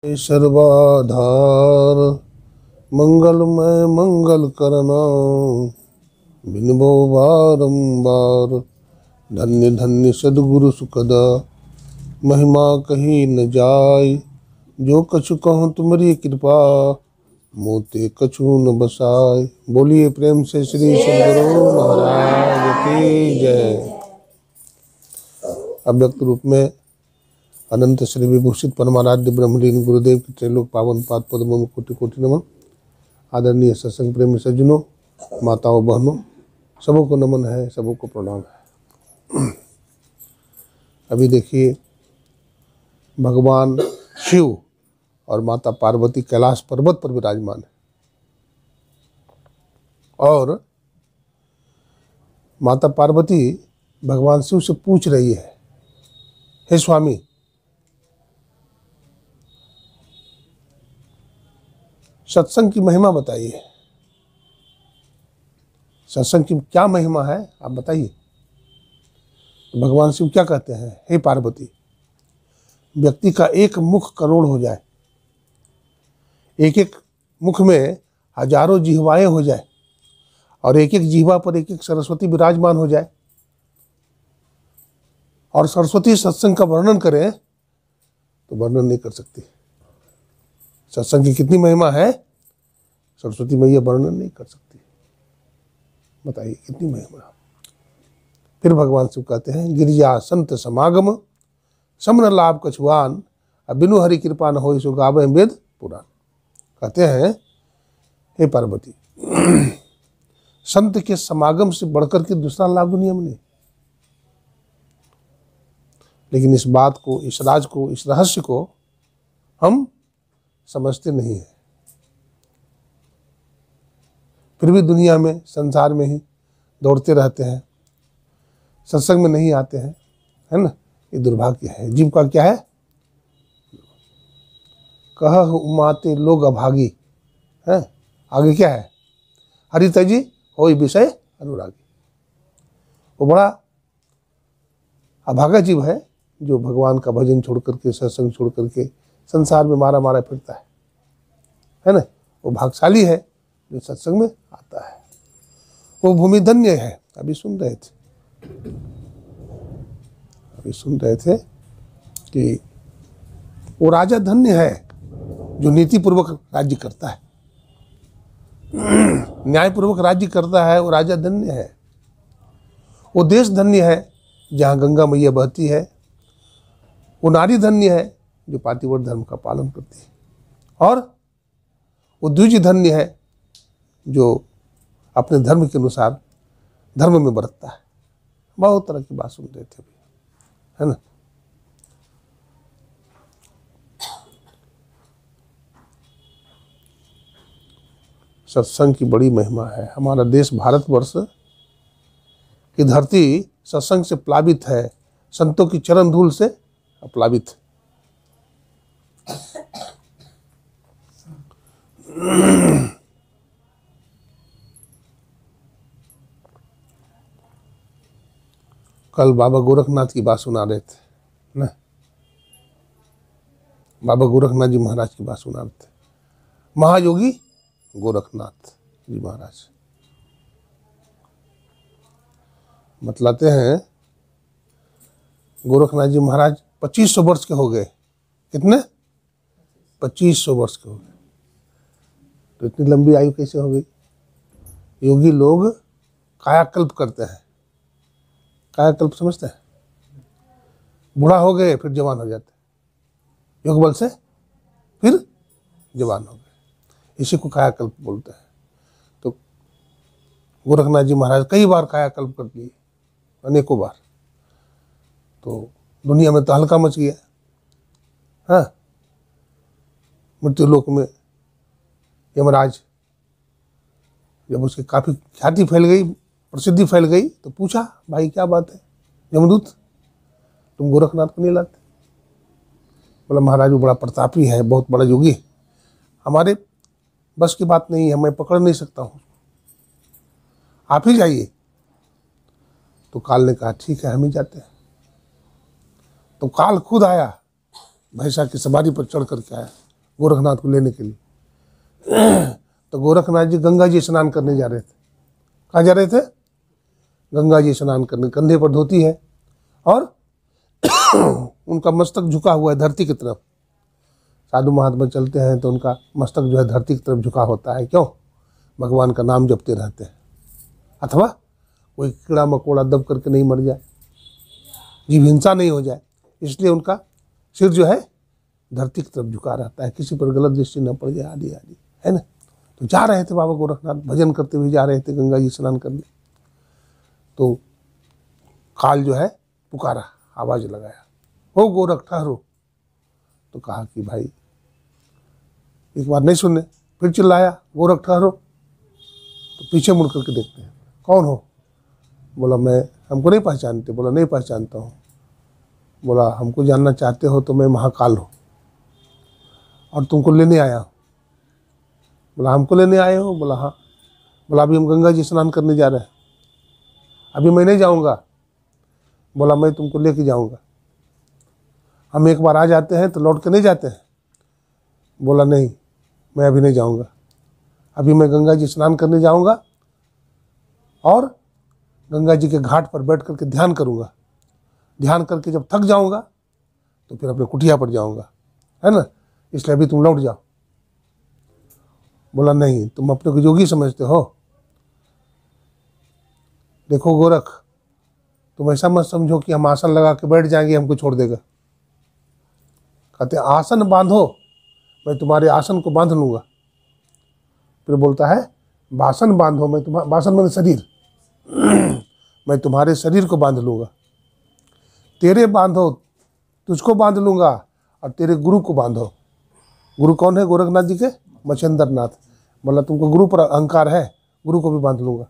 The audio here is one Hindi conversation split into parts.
सर्वाधार मंगलमय मंगल करना बिनबो बारंबार। धन्य धन्य सद्गुरु सुखदा महिमा कहीं न जाय। जो कछु कहूँ तुम्हारी कृपा मोते कछु न बसाय। बोलिए प्रेम से श्री सद्गुरु महाराज की जय। अव्यक्त रूप में अनंत श्री विभूषित परमाराध्य ब्रह्मलीन गुरुदेव की त्रैलोक पावन पाद पद्मों में कोटि कोटि नमन। आदरणीय सत्संग प्रेमी सज्जनों, माताओं बहनों, सबों को नमन है, सबों को प्रणाम है। अभी देखिए, भगवान शिव और माता पार्वती कैलाश पर्वत पर विराजमान है और माता पार्वती भगवान शिव से पूछ रही है, हे स्वामी, सत्संग की महिमा बताइए। सत्संग की क्या महिमा है आप बताइए। भगवान शिव क्या कहते हैं, हे पार्वती, व्यक्ति का एक मुख करोड़ हो जाए, एक एक मुख में हजारों जिह्वाएं हो जाए और एक एक जिह्वा पर एक एक सरस्वती विराजमान हो जाए और सरस्वती सत्संग का वर्णन करें तो वर्णन नहीं कर सकती। सत्संग की कितनी महिमा है, सरस्वती मैया वर्णन नहीं कर सकती। बताइए कितनी महिमा। फिर भगवान शिव कहते हैं, गिरिजा संत समागम समन लाभ कछुआन बिनु हरि कृपा न हो सो गावे वेद पुराण। कहते हैं, हे पार्वती, संत के समागम से बढ़कर के दूसरा लाभ दुनिया में नहीं। लेकिन इस बात को, इस राज को, इस रहस्य को हम समझते नहीं है। फिर भी दुनिया में, संसार में ही दौड़ते रहते हैं, सत्संग में नहीं आते हैं, है ना। ये दुर्भाग्य है। जीव का क्या है, कह उमाते लोग अभागी है। आगे क्या है, हरि तजी हो विषय अनुरागी। वो बड़ा अभागा जीव है जो भगवान का भजन छोड़ करके, सत्संग छोड़ करके संसार में मारा मारा फिरता है ना। वो भाग्यशाली है जो सत्संग में आता है। वो भूमि धन्य है। अभी सुन रहे थे कि वो राजा धन्य है जो नीति पूर्वक राज्य करता है, न्याय पूर्वक राज्य करता है। वो राजा धन्य है। वो देश धन्य है जहाँ गंगा मैया बहती है। वो नारी धन्य है जो पातिव्रत धर्म का पालन करती है। और वो द्विज धन्य है जो अपने धर्म के अनुसार धर्म में बरतता है। बहुत तरह की बात सुन रहे थे, है ना। सत्संग की बड़ी महिमा है। हमारा देश भारतवर्ष की धरती सत्संग से प्लावित है, संतों की चरण धूल से प्लावित। कल बाबा गोरखनाथ की बात सुना रहे थे ना। बाबा गोरखनाथ जी महाराज की बात सुना रहे थे। महायोगी गोरखनाथ जी महाराज बतलाते हैं, गोरखनाथ जी महाराज 2500 वर्ष के हो गए। कितने? 2500 वर्ष के हो गए। तो इतनी लंबी आयु कैसे हो गई? योगी लोग कायाकल्प करते हैं। कायाकल्प समझते हैं? बूढ़ा हो गए फिर जवान हो जाते, योग बल से फिर जवान हो गए, इसी को कायाकल्प बोलते हैं। तो गोरखनाथ जी महाराज कई बार कायाकल्प कर लिए, अनेकों बार। तो दुनिया में तो हल्का मच गया। हाँ, मृत्यु लोक में यमराज जब उसकी काफ़ी ख्याति फैल गई, प्रसिद्धि फैल गई, तो पूछा, भाई क्या बात है यमदूत, तुम गोरखनाथ को नहीं लाते? बोला, महाराज वो बड़ा प्रतापी है, बहुत बड़ा योगी है, हमारे बस की बात नहीं है, मैं पकड़ नहीं सकता हूँ, आप ही जाइए। तो काल ने कहा, ठीक है हम ही जाते हैं। तो काल खुद आया, भैंसा की सवारी पर चढ़ करके आया गोरखनाथ को लेने के लिए। तो गोरखनाथ जी गंगा जी स्नान करने जा रहे थे। कहाँ जा रहे थे? गंगा जी स्नान करने। कंधे पर धोती है और उनका मस्तक झुका हुआ है धरती की तरफ। साधु महात्मा चलते हैं तो उनका मस्तक जो है धरती की तरफ झुका होता है। क्यों? भगवान का नाम जपते रहते हैं, अथवा कोई कीड़ा मकोड़ा दब करके नहीं मर जाए, जीव हिंसा नहीं हो जाए, इसलिए उनका सिर जो है धरती की तरफ झुका रहता है, किसी पर गलत दृष्टि न पड़ जाए, आदि आदि, है ना। तो जा रहे थे बाबा गोरखनाथ, भजन करते हुए जा रहे थे गंगा जी स्नान करने। तो काल जो है पुकारा, आवाज़ लगाया, हो गोरख ठहरो। तो कहा कि भाई एक बार नहीं सुनने, फिर चिल्लाया, गोरख ठहरो। तो पीछे मुड़ करके देखते हैं, कौन हो? बोला मैं, हमको नहीं पहचानते? बोला नहीं पहचानता हूँ। बोला हमको जानना चाहते हो तो मैं महाकाल हूँ और तुमको लेने आया हूँ। बोला हमको लेने आए हो? बोला हाँ। बोला अभी हम गंगा जी स्नान करने जा रहे हैं, अभी मैं नहीं जाऊँगा। बोला मैं तुमको लेके जाऊँगा। हम एक बार आ जाते हैं तो लौट के नहीं जाते हैं। बोला नहीं, मैं अभी नहीं जाऊँगा, अभी मैं गंगा जी स्नान करने जाऊँगा और गंगा जी के घाट पर बैठ करके ध्यान करूँगा। ध्यान करके जब थक जाऊँगा तो फिर अपने कुटिया पर जाऊँगा, है ना, इसलिए अभी तुम लौट जाओ। बोला नहीं, तुम अपने को योगी समझते हो? देखो गोरख, तुम ऐसा मत समझो कि हम आसन लगा के बैठ जाएंगे हमको छोड़ देगा। कहते आसन बांधो, मैं तुम्हारे आसन को बांध लूँगा। फिर बोलता है बासन बांधो, मैं तुम्हारा, बासन मैंने शरीर, मैं तुम्हारे शरीर को बांध लूँगा। तेरे बांधो, तुझको बांध लूँगा, और तेरे गुरु को बांधो। गुरु कौन है? गोरखनाथ जी के मच्छिंद्र नाथ। बोला तुमको गुरु पर अहंकार है, गुरु को भी बांध लूँगा।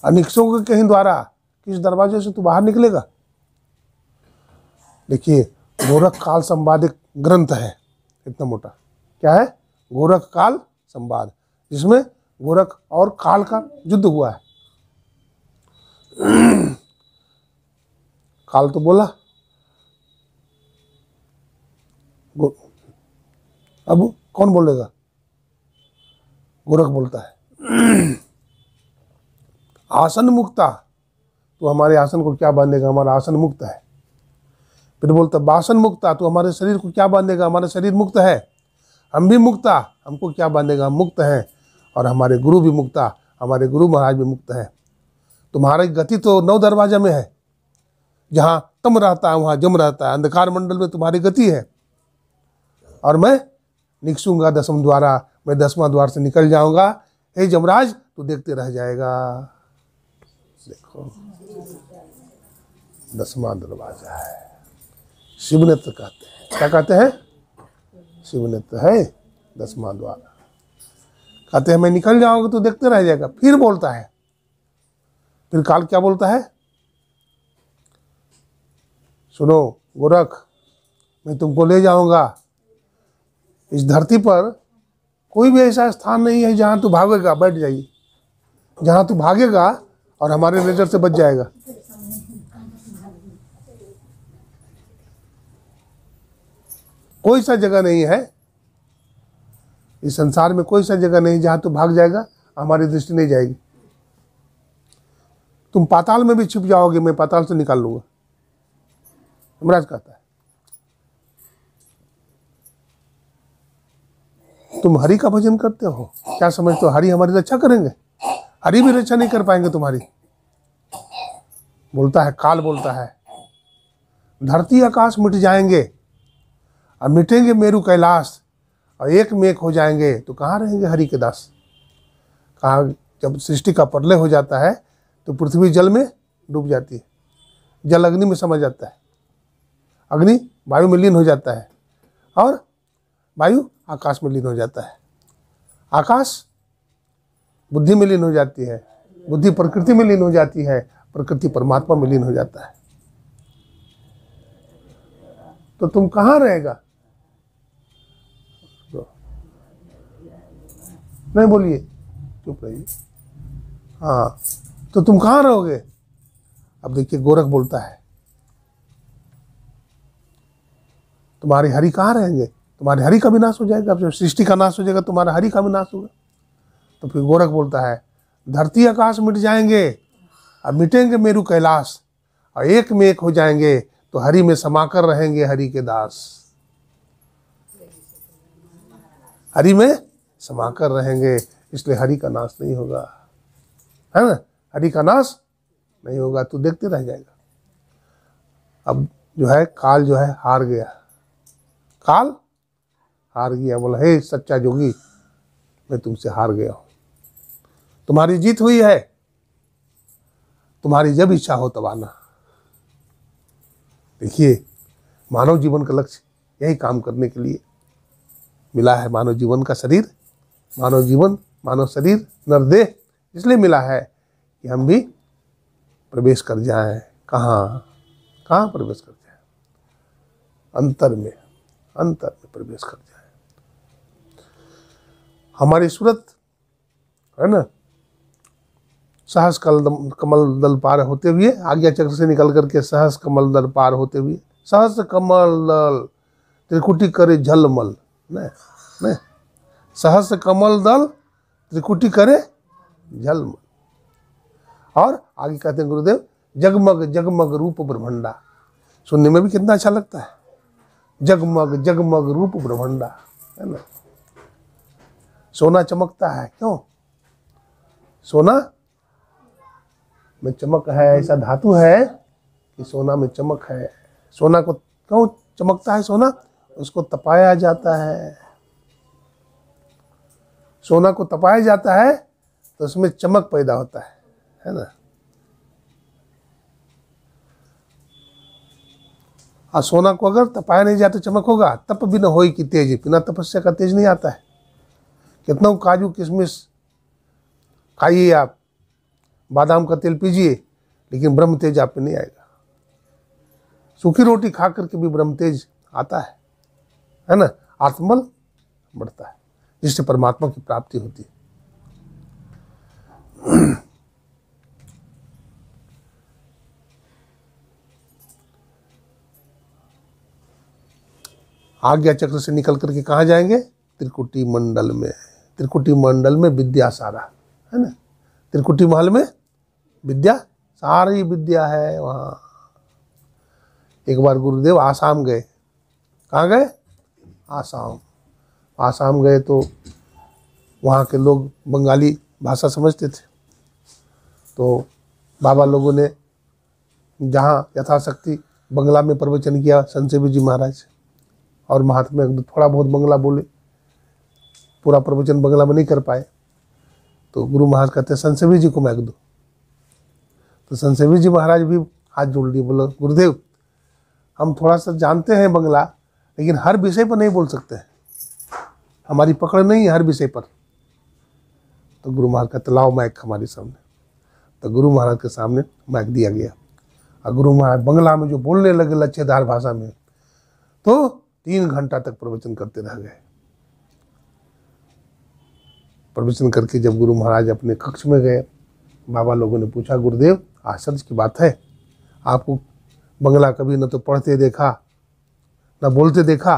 अनिक्षों के कहीं द्वारा किस दरवाजे से तू बाहर निकलेगा? देखिए गोरख काल संवाद एक ग्रंथ है, इतना मोटा। क्या है? गोरख काल संवाद, जिसमें गोरख और काल का युद्ध हुआ है। काल तो बोला, अब कौन बोलेगा? गोरख बोलता है आसन मुक्ता, तो हमारे आसन को क्या बांधेगा? हमारा आसन मुक्त है। फिर बोलता बासन मुक्ता, तो हमारे शरीर को क्या बांधेगा? हमारा शरीर मुक्त है। हम भी मुक्ता, हमको क्या बांधेगा? हम मुक्त हैं। और हमारे गुरु भी मुक्ता, हमारे गुरु महाराज भी मुक्त है। तुम्हारी गति तो 9 दरवाजा में है, जहाँ तम रहता है वहाँ जम रहता है, अंधकार मंडल में तुम्हारी गति है। और मैं निकसूंगा 10वां द्वारा, मैं 10वां द्वार से निकल जाऊंगा। हे जमराज, तू देखते रह जाएगा। देखो 10वां दरवाजा है, शिवनेत्र कहते हैं। क्या कहते हैं? शिवनेत्र है 10वां द्वार। कहते हैं मैं निकल जाऊंगा तो देखते रह जाएगा। फिर बोलता है, फिर काल क्या बोलता है? सुनो गोरख, मैं तुमको ले जाऊंगा। इस धरती पर कोई भी ऐसा स्थान नहीं है जहां तू भागेगा, बैठ जाइए, जहां तू भागेगा और हमारे नजर से बच जाएगा। कोई सा जगह नहीं है इस संसार में, कोई सा जगह नहीं जहां तू भाग जाएगा, हमारी दृष्टि नहीं जाएगी। तुम पाताल में भी छिप जाओगे, मैं पाताल से निकाल लूंगा, यमराज कहता है। तुम हरि का भजन करते हो, क्या समझते हो हरि हमारी रक्षा करेंगे? हरि भी रक्षा नहीं कर पाएंगे तुम्हारी। बोलता है, काल बोलता है, धरती आकाश मिट जाएंगे और मिटेंगे मेरु कैलाश और एक में एक हो जाएंगे, तो कहाँ रहेंगे हरि के दास? कहा जब सृष्टि का प्रलय हो जाता है तो पृथ्वी जल में डूब जाती है, जल अग्नि में समा जाता है, अग्नि वायु में लीन हो जाता है और वायु आकाश में लीन हो जाता है, आकाश बुद्धि में लीन हो जाती है, बुद्धि प्रकृति में लीन हो जाती है, प्रकृति परमात्मा में लीन हो जाता है। तो तुम कहाँ रहेगा? नहीं बोलिए, चुप रहिए। हाँ, तो तुम कहाँ रहोगे? अब देखिए गोरख बोलता है, तुम्हारे हरि कहाँ रहेंगे? तुम्हारे हरि का भी नाश हो जाएगा। जब सृष्टि का नाश हो जाएगा तुम्हारा हरि का भी नाश होगा। तो फिर गोरख बोलता है धरती आकाश मिट जाएंगे और मिटेंगे मेरू कैलाश, और एक में एक हो जाएंगे तो हरि में समाकर रहेंगे हरि के दास। हरि में समाकर रहेंगे, इसलिए हरि का नाश नहीं होगा, है ना। हरि का नाश नहीं होगा, तू देखते रह जाएगा। अब जो है काल जो है हार गया, काल हार गया। बोला हे सच्चा जोगी, मैं तुमसे हार गया हूं, तुम्हारी जीत हुई है, तुम्हारी जब इच्छा हो तब आना। देखिए मानव जीवन का लक्ष्य यही काम करने के लिए मिला है। मानव जीवन का शरीर, मानव जीवन, मानव शरीर, नरदेह इसलिए मिला है कि हम भी प्रवेश कर जाएं। कहाँ कहाँ प्रवेश कर जाएं? अंतर में, अंतर में प्रवेश कर जाएं। हमारी सूरत है ना, सहस कमल दल पार होते हुए, आज्ञा चक्र से निकल करके सहस कमल दल पार होते हुए, सहस कमल दल त्रिकुटी करे झलमल, नहीं, सहस कमल दल त्रिकुटी करे झलमल। और आगे कहते हैं गुरुदेव जगमग जगमग रूप ब्रह्मंडा। सुनने में भी कितना अच्छा लगता है, जगमग जगमग रूप ब्रह्मंडा, है ना। सोना चमकता है, क्यों? सोना में चमक है, ऐसा धातु है कि सोना में चमक है। सोना को क्यों चमकता है? सोना उसको तपाया जाता है, सोना को तपाया जाता है तो उसमें चमक पैदा होता है ना। और सोना को अगर तपाया नहीं जाए तो चमक होगा? तप बिना होई की तेज, बिना तपस्या का तेज नहीं आता है। कितना काजू किशमिश खाइए आप, बादाम का तेल पीजिए, लेकिन ब्रह्म तेज आप पे नहीं आएगा। सूखी रोटी खा करके भी ब्रह्म तेज आता है ना। आत्मबल बढ़ता है, जिससे परमात्मा की प्राप्ति होती है। आज्ञा चक्र से निकल करके कहाँ जाएंगे? त्रिकुटी मंडल में। त्रिकुटी मंडल में विद्या सारा है ना। त्रिकुटी महल में विद्या, सारी विद्या है वहाँ। एक बार गुरुदेव आसाम गए। कहाँ गए? आसाम। आसाम गए तो वहाँ के लोग बंगाली भाषा समझते थे, तो बाबा लोगों ने जहाँ यथाशक्ति बंगला में प्रवचन किया संत सेवी जी महाराज, और महात्मा थोड़ा बहुत बंगला बोले, पूरा प्रवचन बंगला में नहीं कर पाए। तो गुरु महाराज कहते हैं संत सेवी जी को मैक दो। तो संत सेवी जी महाराज भी हाथ जोड़ लिए, बोलो गुरुदेव हम थोड़ा सा जानते हैं बंगला, लेकिन हर विषय पर नहीं बोल सकते हैं, हमारी पकड़ नहीं है हर विषय पर। तो गुरु महाराज कहते लाओ मैक हमारे सामने। तो गुरु महाराज के सामने मैक दिया गया, और गुरु महाराज बंगला में जो बोलने लगे लच्छेदार भाषा में, तो 3 घंटा तक प्रवचन करते रह गए। प्रवचन करके जब गुरु महाराज अपने कक्ष में गए, बाबा लोगों ने पूछा गुरुदेव आश्चर्य की बात है, आपको बंगला कभी न तो पढ़ते देखा न बोलते देखा,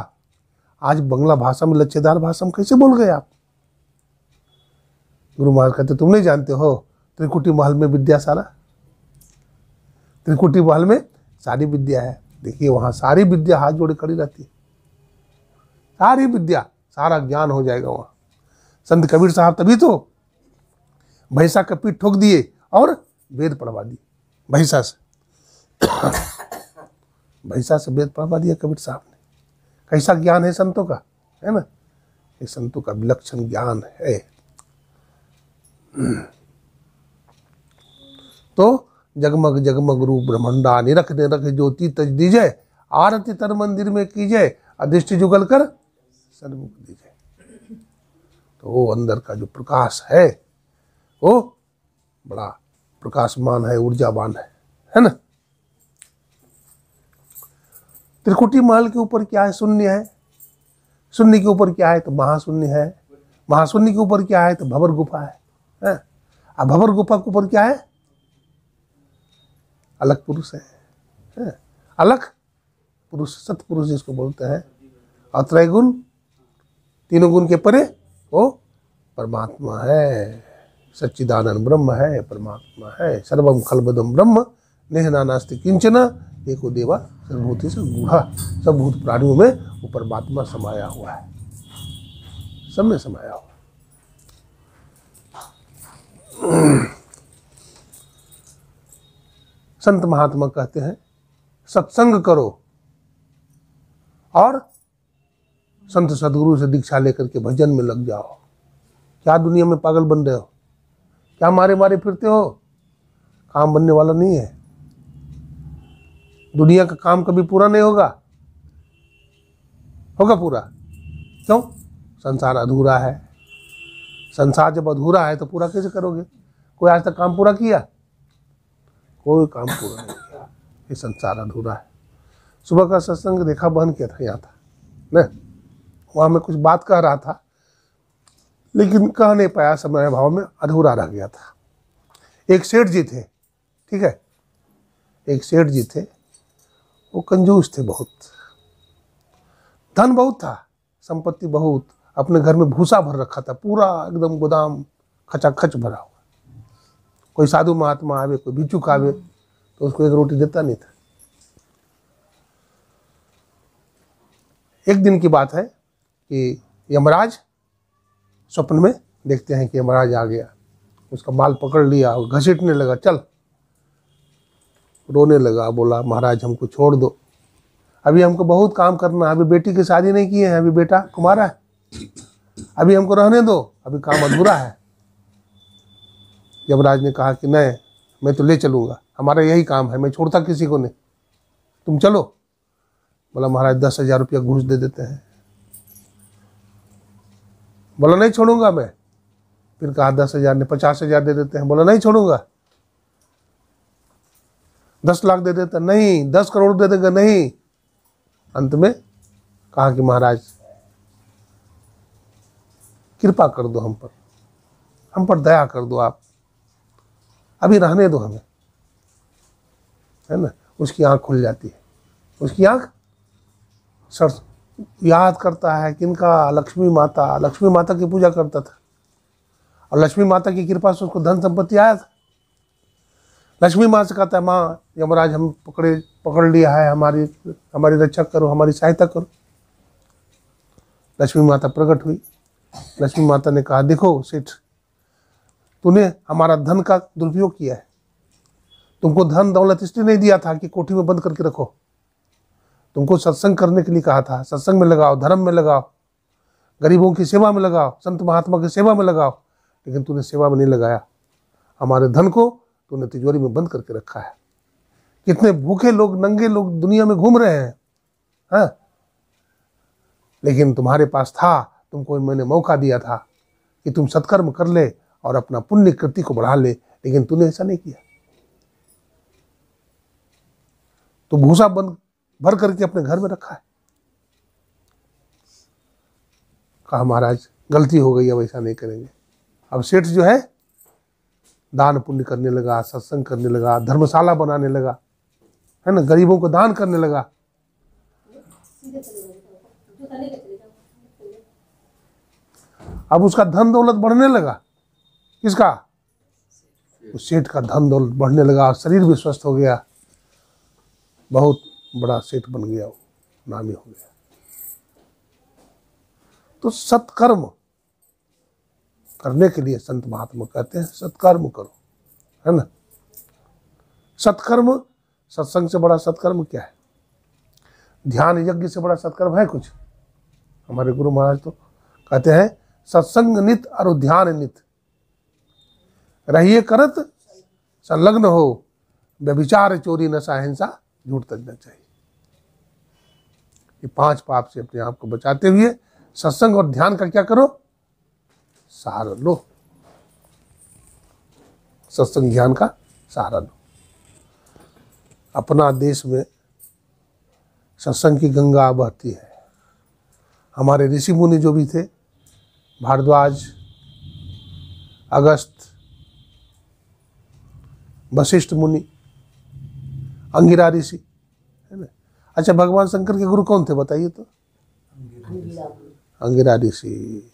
आज बंगला भाषा में लच्छेदार भाषा में कैसे बोल गए आप? गुरु महाराज कहते तुम नहीं जानते हो, त्रिकुटी महल में विद्या सारा, त्रिकुटी महल में सारी विद्या है। देखिए वहाँ सारी विद्या हाथ जोड़े खड़ी रहती है, सारी विद्या, सारा ज्ञान हो जाएगा वहाँ। संत कबीर साहब तभी तो भैंसा का पीठ ठोक दिए और वेद पढ़वा दिए भैंसा से। भैंसा से वेद पढ़वा दिया कबीर साहब ने। कैसा ज्ञान है संतों का, है ना। ये संतों का विलक्षण ज्ञान है। तो जगमग जगमग रूप ब्रह्मंडा, निरख निरख ज्योति तज दीजय, आरती तर मंदिर में कीजय, अदृष्टि जुगल कर सन्मुख दीजय। तो वो अंदर का जो प्रकाश है वो बड़ा प्रकाशमान है, ऊर्जावान है ना। त्रिकुटी महल के ऊपर क्या है? शून्य है। शून्य के ऊपर क्या है? तो महाशून्य है। महाशून्य के ऊपर क्या है? तो भंवर गुफा है। अब भंवर गुफा के ऊपर क्या है? अलग पुरुष है। अलग पुरुष, सतपुरुष जिसको बोलते हैं, और त्रैगुण तीनों गुण के परे वो परमात्मा है, सच्चिदानंद ब्रह्म है, परमात्मा है। सर्वम खलबदम ब्रह्म नेह नास्ति किंचन एको देवा सर्वभूति से गूढ़ा। सब भूत प्राणियों में वो परमात्मा समाया हुआ है, सब में समाया हुआ। संत महात्मा कहते हैं सत्संग करो और संत सदगुरु से दीक्षा लेकर के भजन में लग जाओ। क्या दुनिया में पागल बन रहे हो? क्या मारे मारे फिरते हो? काम बनने वाला नहीं है। दुनिया का काम कभी पूरा नहीं होगा। होगा पूरा? क्यों? संसार अधूरा है। संसार जब अधूरा है तो पूरा कैसे करोगे? कोई आज तक काम पूरा किया? कोई काम पूरा नहीं किया। ये संसार अधूरा है। सुबह का सत्संग देखा, बहन किया था, यहाँ था न, वहाँ मैं कुछ बात कह रहा था लेकिन कह नहीं पाया, समय भाव में अधूरा रह गया था। एक सेठ जी थे, ठीक है, एक सेठ जी थे, वो कंजूस थे बहुत, धन बहुत था, संपत्ति बहुत, अपने घर में भूसा भर रखा था, पूरा एकदम गोदाम खचाखच भरा हुआ। कोई साधु महात्मा आवे, कोई भिक्षुक आवे तो उसको एक रोटी देता नहीं था। एक दिन की बात है कि यमराज स्वप्न में देखते हैं कि यमराज आ गया, उसका बाल पकड़ लिया और घसीटने लगा, चल, रोने लगा, बोला महाराज हमको छोड़ दो, अभी हमको बहुत काम करना है, अभी बेटी की शादी नहीं की है, अभी बेटा कुमारा है, अभी हमको रहने दो, अभी काम अधूरा है। यमराज ने कहा कि नहीं, मैं तो ले चलूँगा, हमारा यही काम है, मैं छोड़ता किसी को नहीं, तुम चलो। बोला महाराज 10,000 रुपया घूस दे देते हैं। बोला नहीं छोड़ूंगा मैं। फिर कहा 10,000 ने 50,000 दे देते हैं। बोला नहीं छोड़ूंगा। 10 लाख दे देते, नहीं। 10 करोड़ दे देंगे, नहीं। अंत में कहा कि महाराज कृपा कर दो हम पर दया कर दो, आप अभी रहने दो हमें, है ना। उसकी आंख खुल जाती है, उसकी आंख सर याद करता है किनका, लक्ष्मी माता की पूजा करता था और लक्ष्मी माता की कृपा से उसको धन संपत्ति आया था। लक्ष्मी माँ से कहता है माँ यमराज हम पकड़ लिया है, हमारी रक्षा करो, हमारी सहायता करो। लक्ष्मी माता प्रकट हुई। लक्ष्मी माता ने कहा देखो सेठ, तूने हमारा धन का दुरुपयोग किया है, तुमको धन दौलत इसलिए नहीं दिया था कि कोठी में बंद करके रखो, तुमको सत्संग करने के लिए कहा था, सत्संग में लगाओ, धर्म में लगाओ, गरीबों की सेवा में लगाओ, संत महात्मा की सेवा में लगाओ, लेकिन तूने सेवा में नहीं लगाया। हमारे धन को तूने तिजोरी में बंद करके रखा है। कितने भूखे लोग, नंगे लोग दुनिया में घूम रहे हैं, हाँ? लेकिन तुम्हारे पास था, तुमको मैंने मौका दिया था कि तुम सत्कर्म कर ले और अपना पुण्य कृति को बढ़ा ले, लेकिन तूने ऐसा नहीं किया। तो भूसा बंद भर करके अपने घर में रखा है। कहा महाराज गलती हो गई, अब ऐसा नहीं करेंगे। अब सेठ जो है दान पुण्य करने लगा, सत्संग करने लगा, धर्मशाला बनाने लगा, है ना, गरीबों को दान करने लगा। अब उसका धन दौलत बढ़ने लगा। किसका? उस सेठ का धन दौलत बढ़ने लगा, शरीर भी स्वस्थ हो गया, बहुत बड़ा सेठ बन गया, वो नामी हो गया। तो सत्कर्म करने के लिए संत महात्मा कहते हैं सत्कर्म करो, है ना। सत्कर्म, सत्संग से बड़ा सत्कर्म क्या है? ध्यान यज्ञ से बड़ा सत्कर्म है कुछ? हमारे गुरु महाराज तो कहते हैं सत्संग नित और ध्यान नित रहिए करत संलग्न हो, व्यभिचार चोरी नशा हिंसा झूठ तजना चाहिए। ये 5 पाप से अपने आप को बचाते हुए सत्संग और ध्यान का क्या करो? सहारा लो। सत्संग ध्यान का सहारा लो। अपना देश में सत्संग की गंगा बहती है। हमारे ऋषि मुनि जो भी थे, भारद्वाज, अगस्त, वशिष्ठ मुनि, अंगिरा ऋषि, है ना। अच्छा, भगवान शंकर के गुरु कौन थे बताइए तो? अंगिरा ऋषि।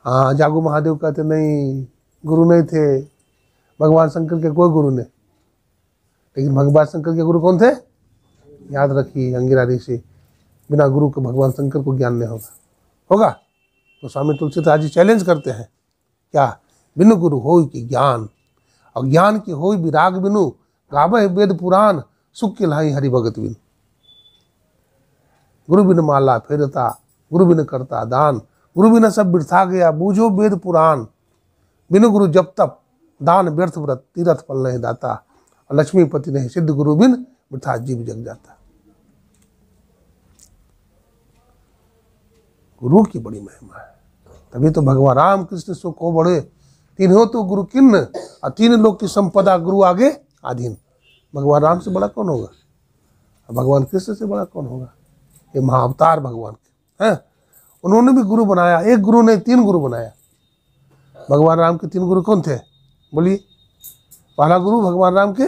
हाँ, जागू महादेव कहते नहीं, गुरु नहीं थे भगवान शंकर के, कोई गुरु नहीं। लेकिन भगवान शंकर के गुरु कौन थे? याद रखिए, अंगिरा ऋषि। बिना गुरु के भगवान शंकर को ज्ञान नहीं होगा। तो स्वामी तुलसीदास जी चैलेंज करते हैं क्या? बिनु गुरु होई की ज्ञान, और ज्ञान की होई विराग बिनु, गावे वेद पुराण, सुख के लाई हरि भगत बिनु। गुरु बिन माला फेरता, गुरु बिन करता दान, गुरु बिन सब बिरथा गया, बूझो वेद पुराण। बिनु गुरु जब तप, दान व्यर्थ व्रत, तीरथ फल नहीं दाता, और लक्ष्मीपति नहीं सिद्ध, गुरु बिन वृथा जीव जग जाता। गुरु की बड़ी महिमा है, तभी तो भगवान राम कृष्ण सो को बड़े, तीन हो तो गुरु किन्न, और तीन लोग की संपदा गुरु आगे आधीन। भगवान राम से बड़ा कौन होगा? और भगवान कृष्ण से बड़ा कौन होगा? ये महाअवतार भगवान के हैं। उन्होंने भी गुरु बनाया, एक गुरु ने 3 गुरु बनाया। भगवान राम के 3 गुरु कौन थे? बोलिए। पहला गुरु भगवान राम के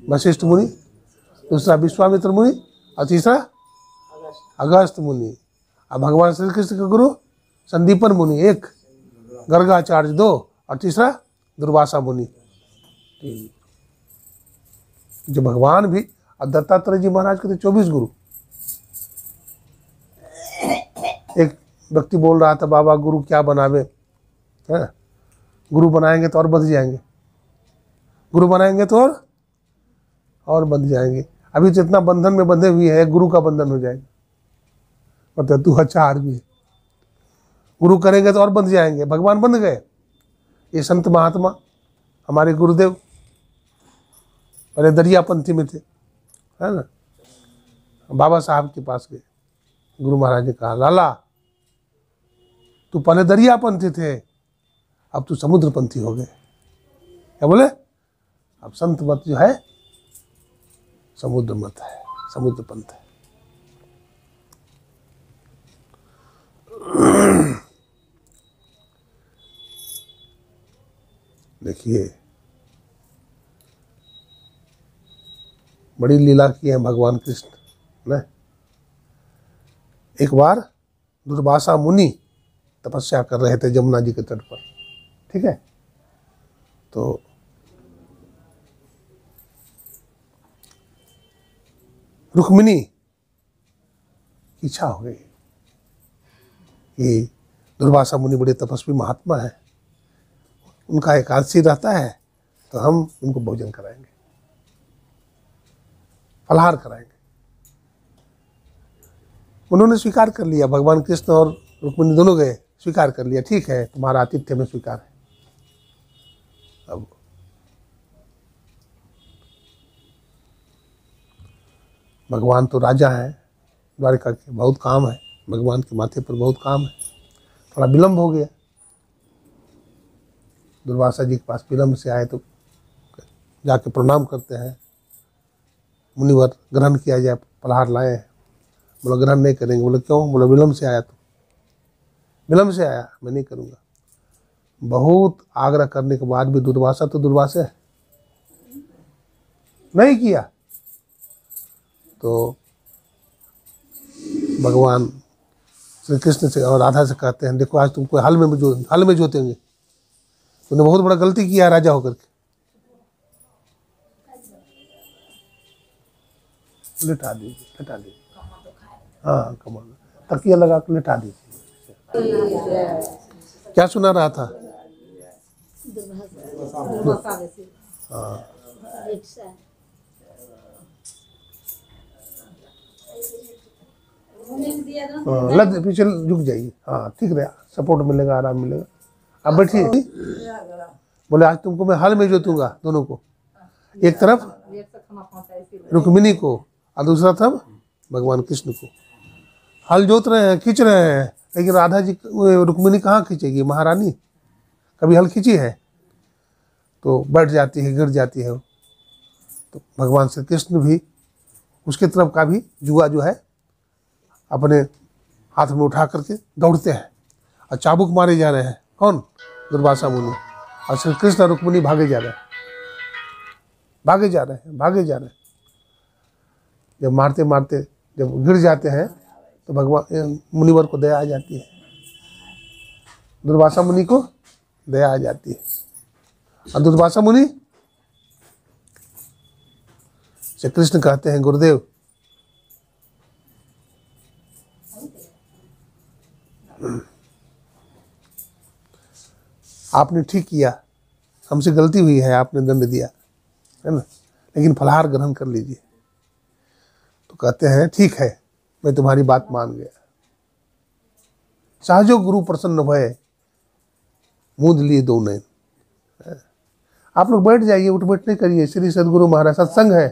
वशिष्ठ मुनि, दूसरा विश्वामित्र मुनि, और तीसरा अगस्त्य मुनि। और भगवान श्री कृष्ण के गुरु संदीपन मुनि 1, गर्गाचार्य 2, और तीसरा दुर्वासा मुनि। जो भगवान भी, और दत्तात्रेय जी महाराज के थे 24 गुरु। एक व्यक्ति बोल रहा था, बाबा गुरु क्या बनावे? है, गुरु बनाएंगे तो और बंध जाएंगे, गुरु बनाएंगे तो और बंध जाएंगे। अभी तो इतना बंधन में बंधे हुए हैं, गुरु का बंधन हो जाएगा। मतलब तू अच्छा आदमी है, गुरु करेंगे तो और बंध जाएंगे। भगवान बंध गए। ये संत महात्मा हमारे गुरुदेव पहले दरियापंथी में थे, है ना। बाबा साहब के पास गए, गुरु महाराज ने कहा, लाला तू पहले दरियापंथी थे, अब तू समुद्रपंथी हो गए। क्या बोले? अब संत मत जो है समुद्र मत है, समुद्र पंथ है। देखिए, बड़ी लीला की है भगवान कृष्ण ने। एक बार दुर्वासा मुनि तपस्या कर रहे थे जमुना जी के तट पर, ठीक है। तो रुक्मिणी की इच्छा हो गई कि दुर्वासा मुनि बड़े तपस्वी महात्मा है, उनका एकादशी रहता है, तो हम उनको भोजन कराएंगे, फलाहार कराएंगे। उन्होंने स्वीकार कर लिया। भगवान कृष्ण और रुक्मिणी दोनों गए, स्वीकार कर लिया, ठीक है तुम्हारा आतिथ्य में स्वीकार है। अब भगवान तो राजा है द्वारिका के, बहुत काम है भगवान के माथे पर, बहुत काम है। थोड़ा विलम्ब हो गया, दुर्वासा जी के पास विलम्ब से आए तो जाके प्रणाम करते हैं, मुनिवर ग्रहण किया जाए, फलाहार लाए हैं। बोला ग्रहण नहीं करेंगे। बोले क्यों? बोला विलम्ब से आया, तो विलम्ब से आया, मैं नहीं करूँगा। बहुत आग्रह करने के बाद भी दुर्वासा तो दुर्वासा है, नहीं किया। तो भगवान श्री कृष्ण से और राधा से कहते हैं, देखो आज तुमको हल में जोतेंगे, तुमने बहुत बड़ा गलती किया राजा होकर के। लिटा दीजिए, लिटा दीजिए, हाँ कमल तकिया लगा कर लिटा दीजिए। क्या सुना रहा था? हाँ लग पीछे झुक जाइए, हाँ ठीक रहे, सपोर्ट मिलेगा, आराम मिलेगा। अब बैठिए। बोले आज तुमको मैं हल में जोतूंगा दोनों को, एक तरफ रुक्मिणी को और दूसरा तरफ भगवान कृष्ण को। हल जोत रहे हैं, खींच रहे हैं, लेकिन राधा जी रुक्मिणी कहाँ खींचेगी? महारानी कभी हल खींची है? तो बैठ जाती है, गिर जाती है। तो भगवान श्री कृष्ण भी उसके तरफ का भी जुआ जो है अपने हाथ में उठा करके दौड़ते हैं और चाबुक मारे जा रहे हैं। कौन? दुर्वासा मुनि। और श्री कृष्ण और रुक्मिणी भागे जा रहे हैं, भागे जा रहे हैं, भागे जा रहे हैं। जब मारते मारते जब गिर जाते हैं तो भगवान मुनिवर को दया आ जाती है, दुर्वासा मुनि को दया आ जाती है। और दुर्वासा मुनि से कृष्ण कहते हैं, गुरुदेव आपने ठीक किया, हमसे गलती हुई है, आपने दंड दिया है ना, लेकिन फलाहार ग्रहण कर लीजिए। तो कहते हैं ठीक है, मैं तुम्हारी बात मान गया। सहजो गुरु प्रसन्न भय, मूंद लिए दो नयन। आप लोग बैठ जाइए, उठ बैठ नहीं करिए, श्री सदगुरु महाराज सत्संग है,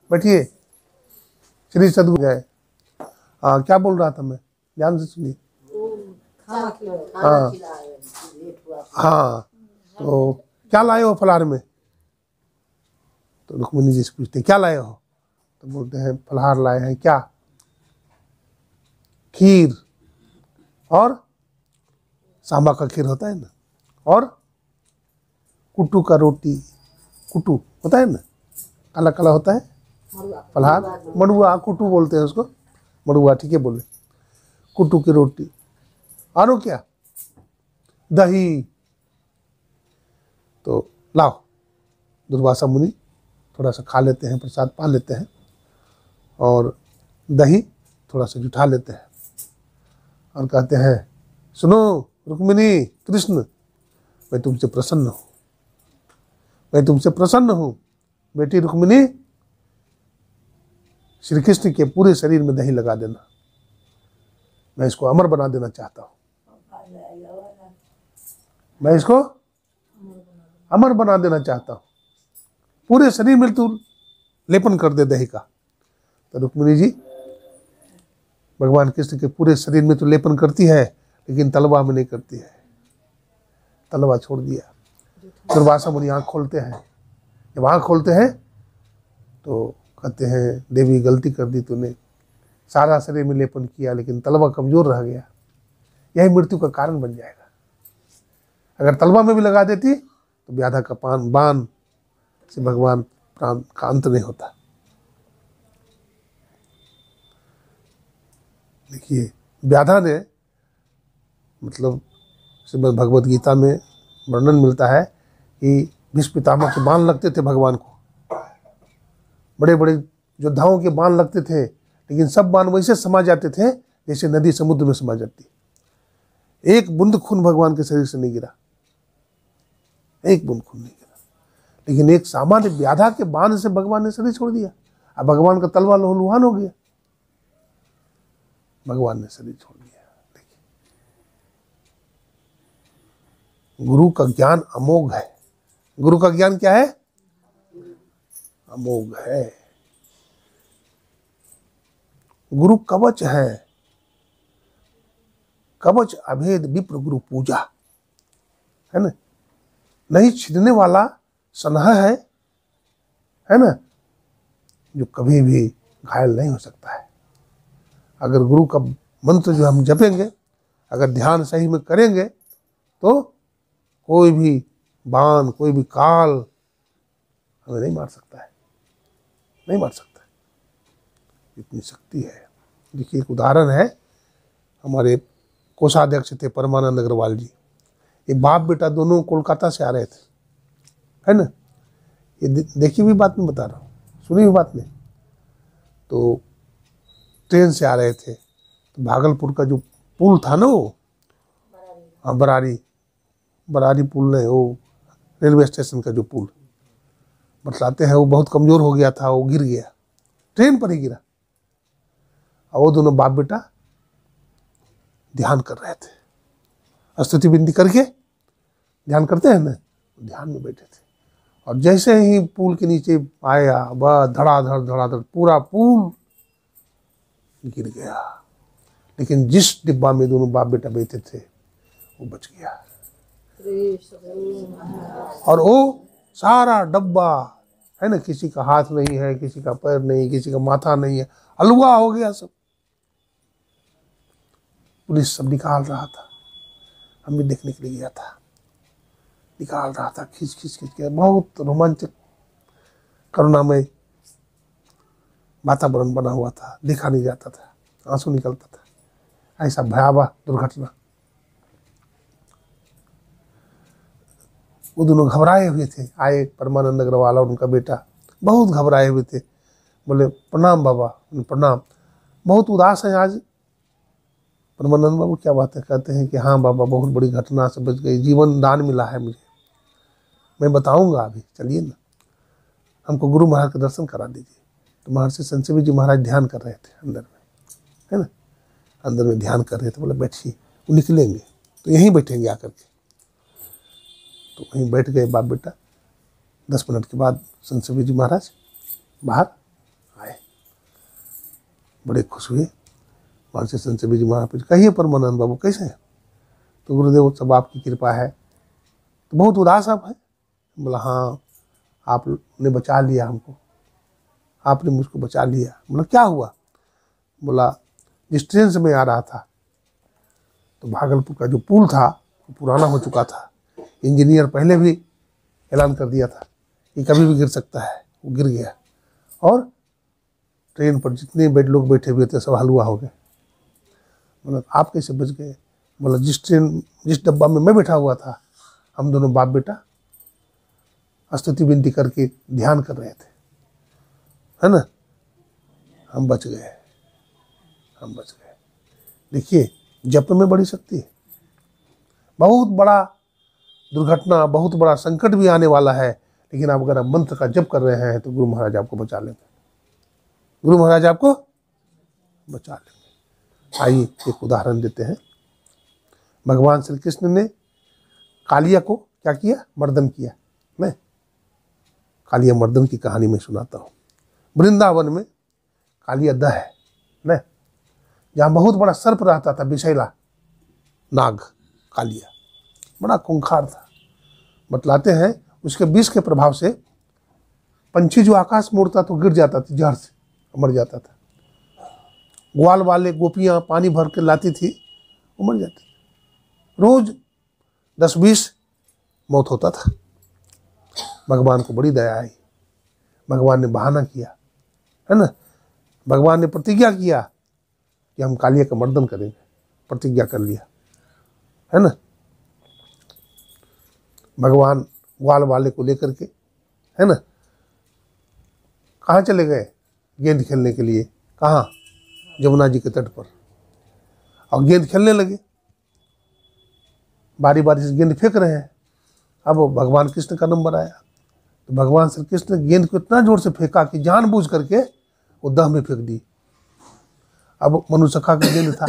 बैठिए। श्री सदगुरु है। हाँ, क्या बोल रहा था मैं, ध्यान से सुनिए। हाँ हाँ, तो क्या लाए हो फलाहार में? तो रुक्मिणी जी से पूछते क्या लाए हो? तो बोलते हैं फलाहार लाए हैं। क्या? खीर और सांबा का खीर होता है ना, और कुट्टू का रोटी, कुट्टू होता है ना, काला काला होता है फलाहार, मड़ुआ कुट्टू बोलते हैं उसको, मड़ुआ, ठीक है बोले, कुट्टू की रोटी। और क्या? दही। तो लाओ, दुर्वासा मुनि थोड़ा सा खा लेते हैं, प्रसाद पा लेते हैं, और दही थोड़ा सा जुठा लेते हैं, और कहते हैं सुनो रुक्मिणी, कृष्ण मैं तुमसे प्रसन्न हूँ, मैं तुमसे प्रसन्न हूँ। बेटी रुक्मिणी, श्री कृष्ण के पूरे शरीर में दही लगा देना, मैं इसको अमर बना देना चाहता हूँ, मैं इसको अमर बना देना चाहता हूँ, पूरे शरीर में तू लेपन कर दे दही का। तो रुक्मिणी जी भगवान कृष्ण के पूरे शरीर में तो लेपन करती है, लेकिन तलवा में नहीं करती है, तलवा छोड़ दिया। दुर्वासा मुनि आँख खोलते हैं, जब आँख खोलते हैं तो कहते हैं देवी गलती कर दी तूने, सारा शरीर में लेपन किया लेकिन तलवा कमजोर रह गया, यही मृत्यु का कारण बन जाएगा। अगर तलवा में भी लगा देती तो व्याधा का बाण से भगवान प्राण का अंत नहीं होता। देखिए व्याधा ने, मतलब श्रीमद् भगवद गीता में वर्णन मिलता है कि भीष्म पितामह के बाण लगते थे भगवान को, बड़े बड़े योद्धाओं के बाण लगते थे, लेकिन सब बाण वैसे समा जाते थे जैसे नदी समुद्र में समा जाती। एक बूंद खून भगवान के शरीर से नहीं गिरा, एक बूंद खून नहीं गिरा, लेकिन एक सामान्य व्याधा के बाण से भगवान ने शरीर छोड़ दिया। अब भगवान का तलवा लहूलुहान हो गया, भगवान ने शरीर छोड़ दिया। देखिए गुरु का ज्ञान अमोघ है। गुरु का ज्ञान क्या है? अमोघ है। गुरु कवच है, कवच अभेद विप्र गुरु पूजा, है ना, नहीं छिदने वाला सनह है ना, जो कभी भी घायल नहीं हो सकता है। अगर गुरु का मंत्र जो हम जपेंगे, अगर ध्यान सही में करेंगे, तो कोई भी बाण, कोई भी काल हमें नहीं मार सकता है, नहीं मार सकता है, इतनी शक्ति है। देखिए एक उदाहरण है, हमारे कोषाध्यक्ष थे परमानंद अग्रवाल जी, ये बाप बेटा दोनों कोलकाता से आ रहे थे, है ना, ये देखी हुई बात नहीं बता रहा हूँ, सुनी हुई बात नहीं। तो ट्रेन से आ रहे थे, तो भागलपुर का जो पुल था ना, वो बरारी पुल नहीं, वो रेलवे स्टेशन का जो पुल बतलाते हैं, वो बहुत कमज़ोर हो गया था, वो गिर गया, ट्रेन पर ही गिरा। और वो दोनों बाप बेटा ध्यान कर रहे थे, स्तुति बिंदी करके ध्यान करते हैं ना, ध्यान में बैठे थे। और जैसे ही पुल के नीचे आया, वह धड़ाधड़ पूरा पुल गिर गया, लेकिन जिस डिब्बा में दोनों बाप बेटा बैठे थे वो बच गया। और वो सारा डब्बा है ना, किसी का हाथ नहीं है, किसी का पैर नहीं, किसी का माथा नहीं है, हलवा हो गया सब। पुलिस सब निकाल रहा था, हम भी देखने के लिए गया था, निकाल रहा था, खींच के, बहुत रोमांचक करुणामय वातावरण बना हुआ था, देखा नहीं जाता था, आंसू निकलता था। ऐसा भयावह दुर्घटना। वो दोनों घबराए हुए थे। आए परमानंद अग्रवाल और उनका बेटा, बहुत घबराए हुए थे। बोले प्रणाम बाबा। प्रणाम। बहुत उदास हैं आज। परमानंद बाबू क्या बात है? कहते हैं कि हाँ बाबा, बहुत बड़ी घटना से बच गई, जीवन दान मिला है मुझे। मैं बताऊंगा अभी, चलिए ना, हमको गुरु महाराज के दर्शन करा दीजिए। तो महर्षि संजीवी जी महाराज ध्यान कर रहे थे अंदर में, है ना, अंदर में ध्यान कर रहे थे। बोले बैठिए, वो निकलेंगे तो यहीं बैठेंगे आकर के। तो वहीं बैठ गए बाप बेटा। 10 मिनट के बाद संजीवी जी महाराज बाहर आए, बड़े खुश हुए। महर्षि संजीवी जी महाराज, कहिए परमानंद बाबू कैसे हैं? तो गुरुदेव सब आपकी कृपा है। तो बहुत उदास आप है? बोला हाँ, आपने बचा लिया हमको, आपने मुझको बचा लिया। बोला क्या हुआ? बोला जिस ट्रेन से मैं आ रहा था तो भागलपुर का जो पुल था वो पुराना हो चुका था। इंजीनियर पहले भी ऐलान कर दिया था कि कभी भी गिर सकता है, वो गिर गया। और ट्रेन पर जितने लोग बैठे हुए थे सब हलवा हो गए। बोला आप कैसे बच गए? बोला जिस डब्बा में मैं बैठा हुआ था, हम दोनों बाप बेटा स्तुति विनती करके ध्यान कर रहे थे, है ना, हम बच गए, हम बच गए। देखिए जप में बड़ी शक्ति है। बहुत बड़ा दुर्घटना, बहुत बड़ा संकट भी आने वाला है, लेकिन आप अगर आप मंत्र का जप कर रहे हैं तो गुरु महाराज आपको बचा लेंगे, गुरु महाराज आपको बचा लेंगे। आइए एक उदाहरण देते हैं। भगवान श्री कृष्ण ने कालिया को क्या किया? मर्दन किया। मैं कालिया मर्दन की कहानी में सुनाता हूँ। वृंदावन में कालिया दह है न, जहाँ बहुत बड़ा सर्प रहता था, विषैला नाग कालिया, बड़ा खूंखार था। बतलाते हैं उसके विष के प्रभाव से पंछी जो आकाश में उड़ता तो गिर जाता था, जहर से मर जाता था। ग्वाल वाले गोपियाँ पानी भर के लाती थी, वो मर जाती थी। रोज 10-20 मौत होता था। भगवान को बड़ी दया आई। भगवान ने बहाना किया, है ना, भगवान ने प्रतिज्ञा किया कि हम कालिया का मर्दन करेंगे। प्रतिज्ञा कर लिया, है ना। भगवान ग्वाल वाले को लेकर के, है ना, कहाँ चले गए? गेंद खेलने के लिए। कहाँ? यमुना जी के तट पर। और गेंद खेलने लगे, बारी बारी से गेंद फेंक रहे हैं। अब भगवान कृष्ण का नंबर आया तो भगवान श्री कृष्ण ने गेंद को इतना जोर से फेंका कि जानबूझ करके वो दह में फेंक दी। अब मनुसखा का गेंद था,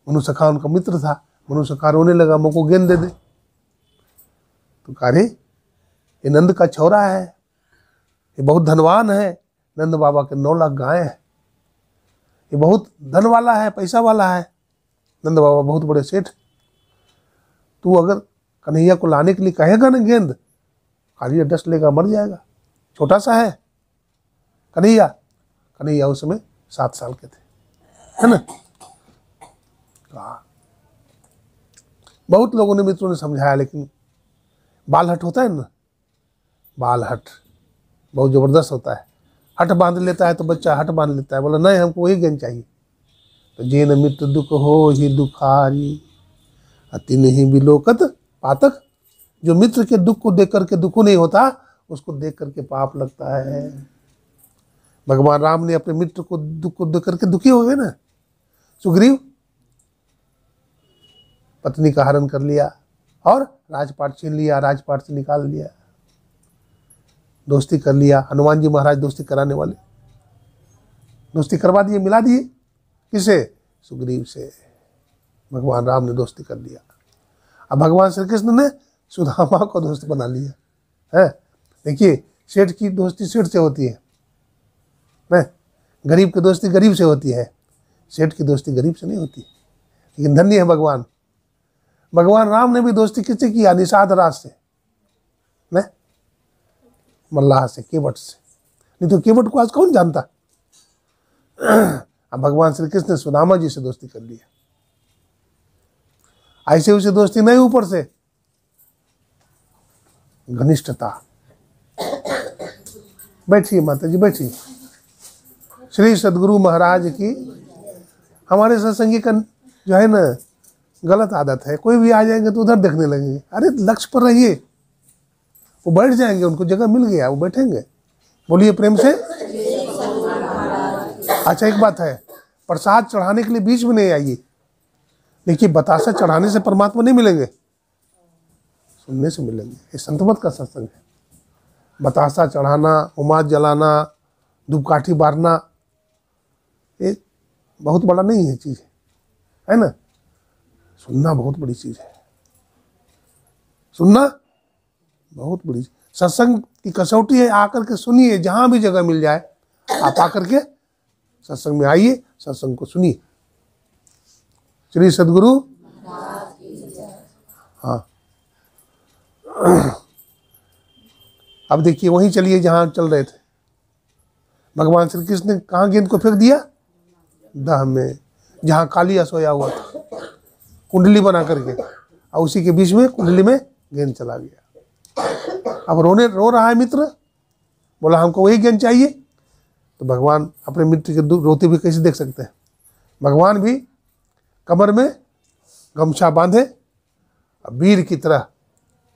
मनुसखा उनका मित्र था। मनुसखा रोने लगा, मुझको गेंद दे दे। तो कहा रे ये नंद का छौरा है, ये बहुत धनवान है, नंद बाबा के 9 लाख गाय है, ये बहुत धन वाला है, पैसा वाला है, नंद बाबा बहुत बड़े सेठ। तू अगर कन्हैया को लाने के लिए कहेगा ना गेंद, कालिया डस लेगा, मर जाएगा। छोटा सा है कन्हैया। कन्हैया उस समय 7 साल के थे, है ना। कहा बहुत लोगों ने, मित्रों ने समझाया, लेकिन बाल हट होता है ना, बाल हट बहुत जबरदस्त होता है। हट बांध लेता है तो बच्चा हट बांध लेता है। बोला नहीं, हमको वही गेंद चाहिए। तो जेन मित्र दुख हो ही दुखारी, अति नहीं बिलोकत पातक। जो मित्र के दुख को देख करके दुख नहीं होता, उसको देख करके पाप लगता है। भगवान राम ने अपने मित्र को दुख को देख करके दुखी हो गए ना। सुग्रीव पत्नी का हरण कर लिया और राजपाट छीन लिया, राजपाट से निकाल लिया, दोस्ती कर लिया। हनुमान जी महाराज दोस्ती कराने वाले, दोस्ती करवा दिए, मिला दिए। किसे? सुग्रीव से। भगवान राम ने दोस्ती कर लिया। अब भगवान श्री कृष्ण ने सुदामा को दोस्त बना लिया है। देखिए सेठ की दोस्ती सेठ से होती है, गरीब की दोस्ती गरीब से होती है, सेठ की दोस्ती गरीब से नहीं होती। लेकिन धन्य है भगवान, भगवान राम ने भी दोस्ती किससे किया? निषाद राज से, मल्लाह से, केवट से। नहीं तो केवट को आज कौन जानता। अब भगवान श्री कृष्ण ने सुदामा जी से दोस्ती कर लिया। ऐसे उसे दोस्ती नहीं, ऊपर से घनिष्ठता। बैठिए माता जी, बैठिए। श्री सद्गुरु महाराज की, हमारे सत्संगी का जो है ना गलत आदत है, कोई भी आ जाएंगे तो उधर देखने लगेंगे। अरे लक्ष्य पर रहिए, वो बैठ जाएंगे, उनको जगह मिल गया, वो बैठेंगे। बोलिए प्रेम से। अच्छा एक बात है, प्रसाद चढ़ाने के लिए बीच में नहीं आइए। देखिए बतासा चढ़ाने से परमात्मा नहीं मिलेंगे, सुनने से मिलेंगे। ये संतमत का सत्संग है। बतासा चढ़ाना, उमाद जलाना, धूपकाठी बारना, ये बहुत बड़ा नहीं है चीज़, है ना। सुनना बहुत बड़ी चीज़ है, सुनना बहुत बड़ी। सत्संग की कसौटी है, आकर के सुनिए, जहाँ भी जगह मिल जाए आप आकर के सत्संग में आइए, सत्संग को सुनिए। श्री सद्गुरु। हाँ अब देखिए वहीं चलिए जहाँ चल रहे थे। भगवान श्री कृष्ण ने कहाँ गेंद को फेंक दिया? दाह में, जहाँ कालिया सोया हुआ था, कुंडली बना करके, और उसी के बीच में कुंडली में गेंद चला गया। अब रो रहा है मित्र, बोला हमको वही गेंद चाहिए। तो भगवान अपने मित्र के रोते भी कैसे देख सकते हैं। भगवान भी कमर में गमछा बांधे, वीर की तरह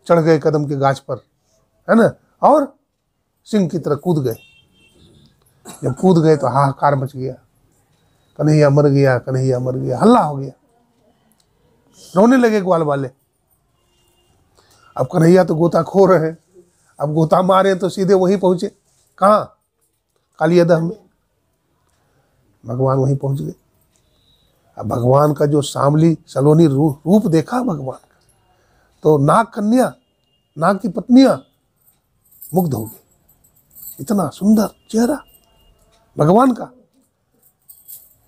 चढ़ गए कदम के गाछ पर, है ना, और सिंह की तरह कूद गए। जब कूद गए तो हाहाकार मच गया, कन्हैया मर गया, कन्हैया मर गया, हल्ला हो गया, रोने लगे ग्वाल वाले। अब कन्हैया तो गोताखोर है, अब गोता मारे तो सीधे वहीं पहुंचे, कहाँ? कालियादह में। भगवान वहीं पहुंच गए। अब भगवान का जो सांवली सलोनी रूप देखा भगवान का, तो नाग कन्या, नाग की पत्नियां मुग्ध हो गई। इतना सुंदर चेहरा भगवान का,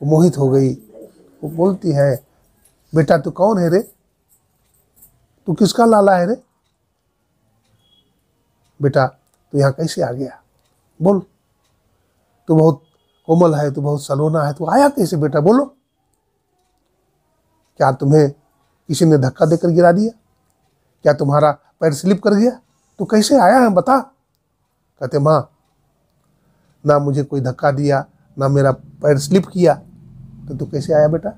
वो मोहित हो गई। वो बोलती है, बेटा तू कौन है रे? तू किसका लाला है रे? बेटा तू यहाँ कैसे आ गया? बोल, तू बहुत कोमल है, तू बहुत सलोना है, तू आया कैसे बेटा? बोलो, क्या तुम्हें किसी ने धक्का देकर गिरा दिया? क्या तुम्हारा पैर स्लिप कर गया? तू कैसे आया है बता। कहते माँ, ना मुझे कोई धक्का दिया, ना मेरा पैर स्लिप किया, तो तू कैसे आया बेटा?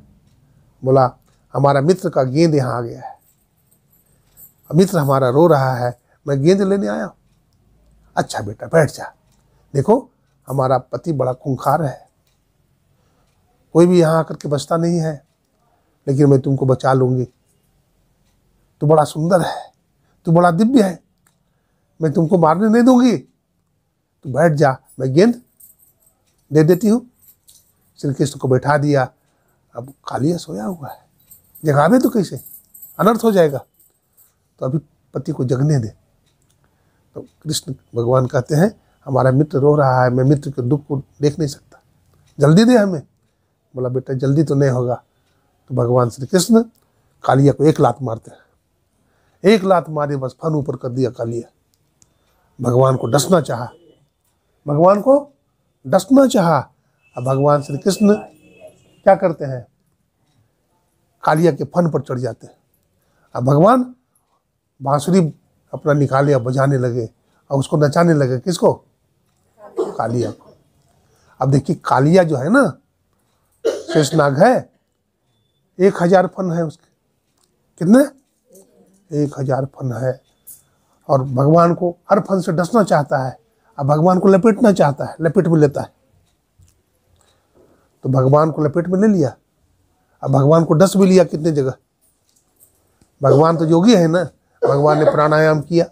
बोला, हमारा मित्र का गेंद यहाँ आ गया है, मित्र हमारा रो रहा है, मैं गेंद लेने आया हूँ। अच्छा बेटा बैठ जा, देखो हमारा पति बड़ा खूंखार है, कोई भी यहाँ आकर के बचता नहीं है, लेकिन मैं तुमको बचा लूंगी। तू बड़ा सुंदर है, तू बड़ा दिव्य है, मैं तुमको मारने नहीं दूंगी। तू बैठ जा, मैं गेंद दे देती हूँ। श्री कृष्ण को बैठा दिया। अब कालिया सोया हुआ है, जगावे तो कैसे, अनर्थ हो जाएगा, तो अभी पति को जगने दे। तो कृष्ण भगवान कहते हैं, हमारा मित्र रो रहा है, मैं मित्र के दुख को देख नहीं सकता, जल्दी दे हमें। बोला, बेटा जल्दी तो नहीं होगा। तो भगवान श्री कृष्ण कालिया को एक लात मारते हैं, एक लात मारे, बस फन ऊपर कर दिया कालिया। भगवान को डसना चाहा, भगवान को डसना चाहा। अब भगवान श्री कृष्ण क्या करते हैं, कालिया के फन पर चढ़ जाते हैं। अब भगवान बांसुरी अपना निकाले और बजाने लगे और उसको नचाने लगे। किसको? कालिया को। अब देखिए कालिया जो है ना, शेषनाग है, 1000 फन है उसके। कितने? 1000 फन है। और भगवान को हर फन से डसना चाहता है, अब भगवान को लपेटना चाहता है, लपेट में लेता है। तो भगवान को लपेट में ले लिया, अब भगवान को डस भी लिया कितने जगह। भगवान तो योगी है ना, भगवान ने प्राणायाम किया,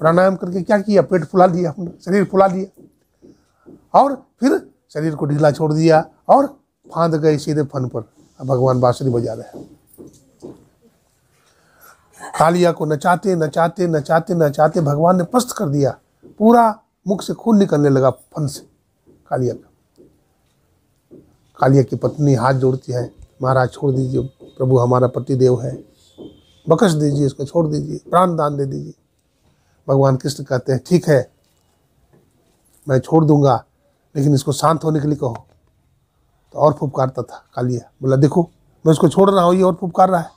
प्राणायाम करके क्या किया, पेट फुला दिया, शरीर फुला दिया, और फिर शरीर को ढीला छोड़ दिया और फांद गए सीधे फन पर। अब भगवान बांसुरी बजा रहे हैं। कालिया को नचाते नचाते नचाते नचाते भगवान ने पस्त कर दिया, पूरा मुख से खून निकलने लगा फन से कालिया का। कालिया की पत्नी हाथ जोड़ती है, महाराज छोड़ दीजिए, प्रभु हमारा पतिदेव है, बख्श दीजिए, इसको छोड़ दीजिए, प्राण दान दे दीजिए। भगवान कृष्ण कहते हैं, ठीक है मैं छोड़ दूंगा, लेकिन इसको शांत होने के लिए कहो। तो और फुफकारता था कालिया। बोला, देखो मैं इसको छोड़ रहा हूँ, ये और फुफकार रहा है।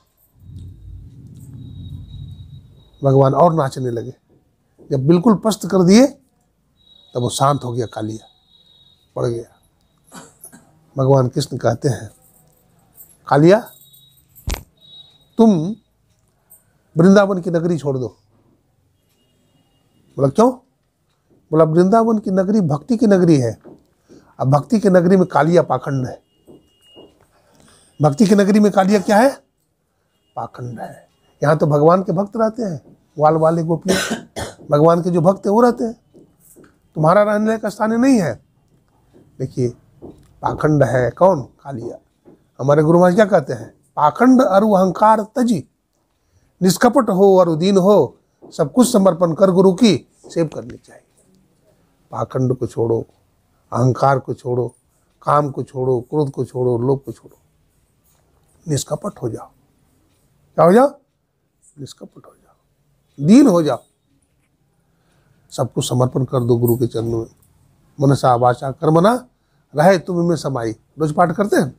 भगवान और नाचने लगे। जब बिल्कुल पस्त कर दिए तब वो शांत हो गया, कालिया पड़ गया। भगवान कृष्ण कहते हैं, कालिया तुम वृंदावन की नगरी छोड़ दो। बोला क्यों? बोला वृंदावन की नगरी भक्ति की नगरी है। अब भक्ति की नगरी में कालिया पाखंड है। भक्ति की नगरी में कालिया क्या है? पाखंड है। यहाँ तो भगवान के भक्त रहते हैं, वाल वाले गोपियाँ भगवान के जो भक्त है वो रहते हैं। तुम्हारा रहने का स्थान नहीं है। देखिए पाखंड है कौन? कालिया। हमारे गुरु महाराज क्या कहते हैं? पाखंड अरु अहंकार तजी, निष्कपट हो और उदीन हो, सब कुछ समर्पण कर गुरु की सेव करनी चाहिए। पाखंड को छोड़ो, अहंकार को छोड़ो, काम को छोड़ो, क्रोध को छोड़ो, लोभ को छोड़ो, निष्कपट हो जाओ। क्या हो जाओ? निष्कपट हो जाओ, दीन हो जाओ, सब कुछ समर्पण कर दो गुरु के चरणों में। मनसा वाचा कर्मणा रहे तुम में समाई। रोज पाठ करते हैं।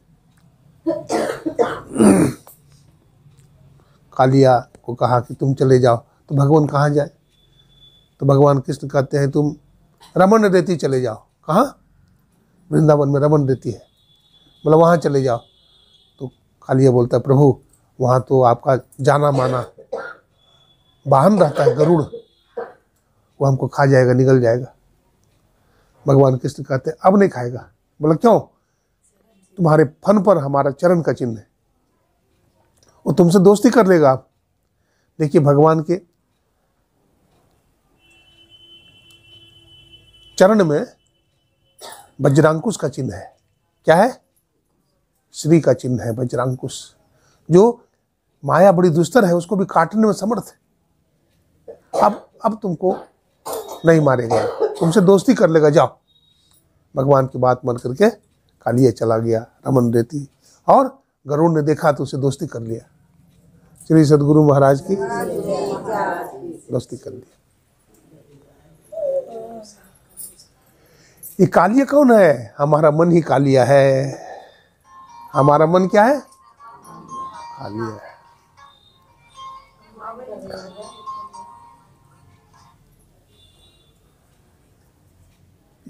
कालिया को कहा कि तुम चले जाओ, तो भगवान कहाँ जाए? तो भगवान कृष्ण कहते हैं तुम रमन रेती चले जाओ। कहाँ? वृंदावन में रमन रेती है। बोला वहाँ चले जाओ। तो कालिया बोलता है प्रभु वहाँ तो आपका जाना माना वाहन रहता है गरुड़, वो हमको खा जाएगा, निगल जाएगा। भगवान कृष्ण कहते हैं अब नहीं खाएगा। बोला क्यों? तुम्हारे फन पर हमारा चरण का चिन्ह है, वो तुमसे दोस्ती कर लेगा। आप देखिए भगवान के चरण में वज्रांकुश का चिन्ह है। क्या है? श्री का चिन्ह है वज्रांकुश, जो माया बड़ी दुस्तर है उसको भी काटने में समर्थ है। अब तुमको नहीं मारेगा, तुमसे दोस्ती कर लेगा, जाओ। भगवान की बात मान करके कालिया चला गया रमन रेती, और गरुड़ ने देखा तो उसे दोस्ती कर लिया। श्री सद्गुरु महाराज की दोस्ती कर लिया। ये कालिया कौन है? हमारा मन ही कालिया है। हमारा मन क्या है? कालिया है।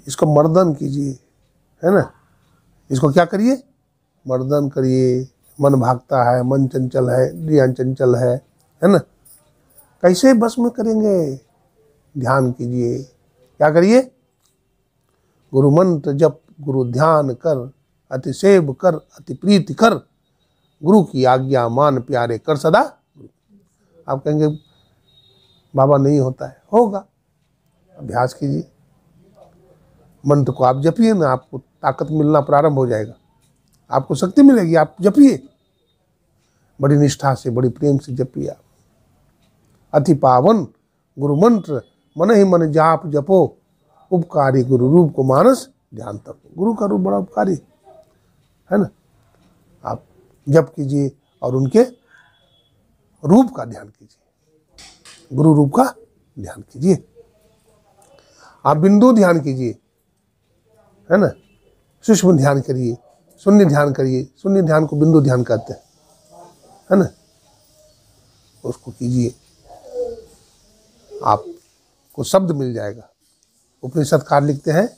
इसको मर्दन कीजिए, है ना? इसको क्या करिए? मर्दन करिए। मन भागता है, मन चंचल है, इंद्रियां चंचल है ना? कैसे बस में करेंगे? ध्यान कीजिए। क्या करिए? गुरु मंत्र जप, गुरु ध्यान कर, अति सेव कर, अति प्रीति कर, गुरु की आज्ञा मान प्यारे कर सदा। आप कहेंगे बाबा नहीं होता है, होगा। अभ्यास कीजिए, मंत्र को आप जपिए ना, आपको ताकत मिलना प्रारंभ हो जाएगा, आपको शक्ति मिलेगी। आप जपिए, बड़ी निष्ठा से, बड़ी प्रेम से जपिए। आप अति पावन गुरु मंत्र मन ही मन जाप जपो, उपकारी गुरु रूप को मानस ध्यान तक। गुरु का रूप बड़ा उपकारी है ना? आप जप कीजिए और उनके रूप का ध्यान कीजिए, गुरु रूप का ध्यान कीजिए। आप बिंदु ध्यान कीजिए, है ना? सूक्ष्म ध्यान करिए, शून्य ध्यान करिए। शून्य ध्यान को बिंदु ध्यान कहते हैं, है ना? उसको कीजिए, आपको शब्द मिल जाएगा। उपनिषदकार लिखते हैं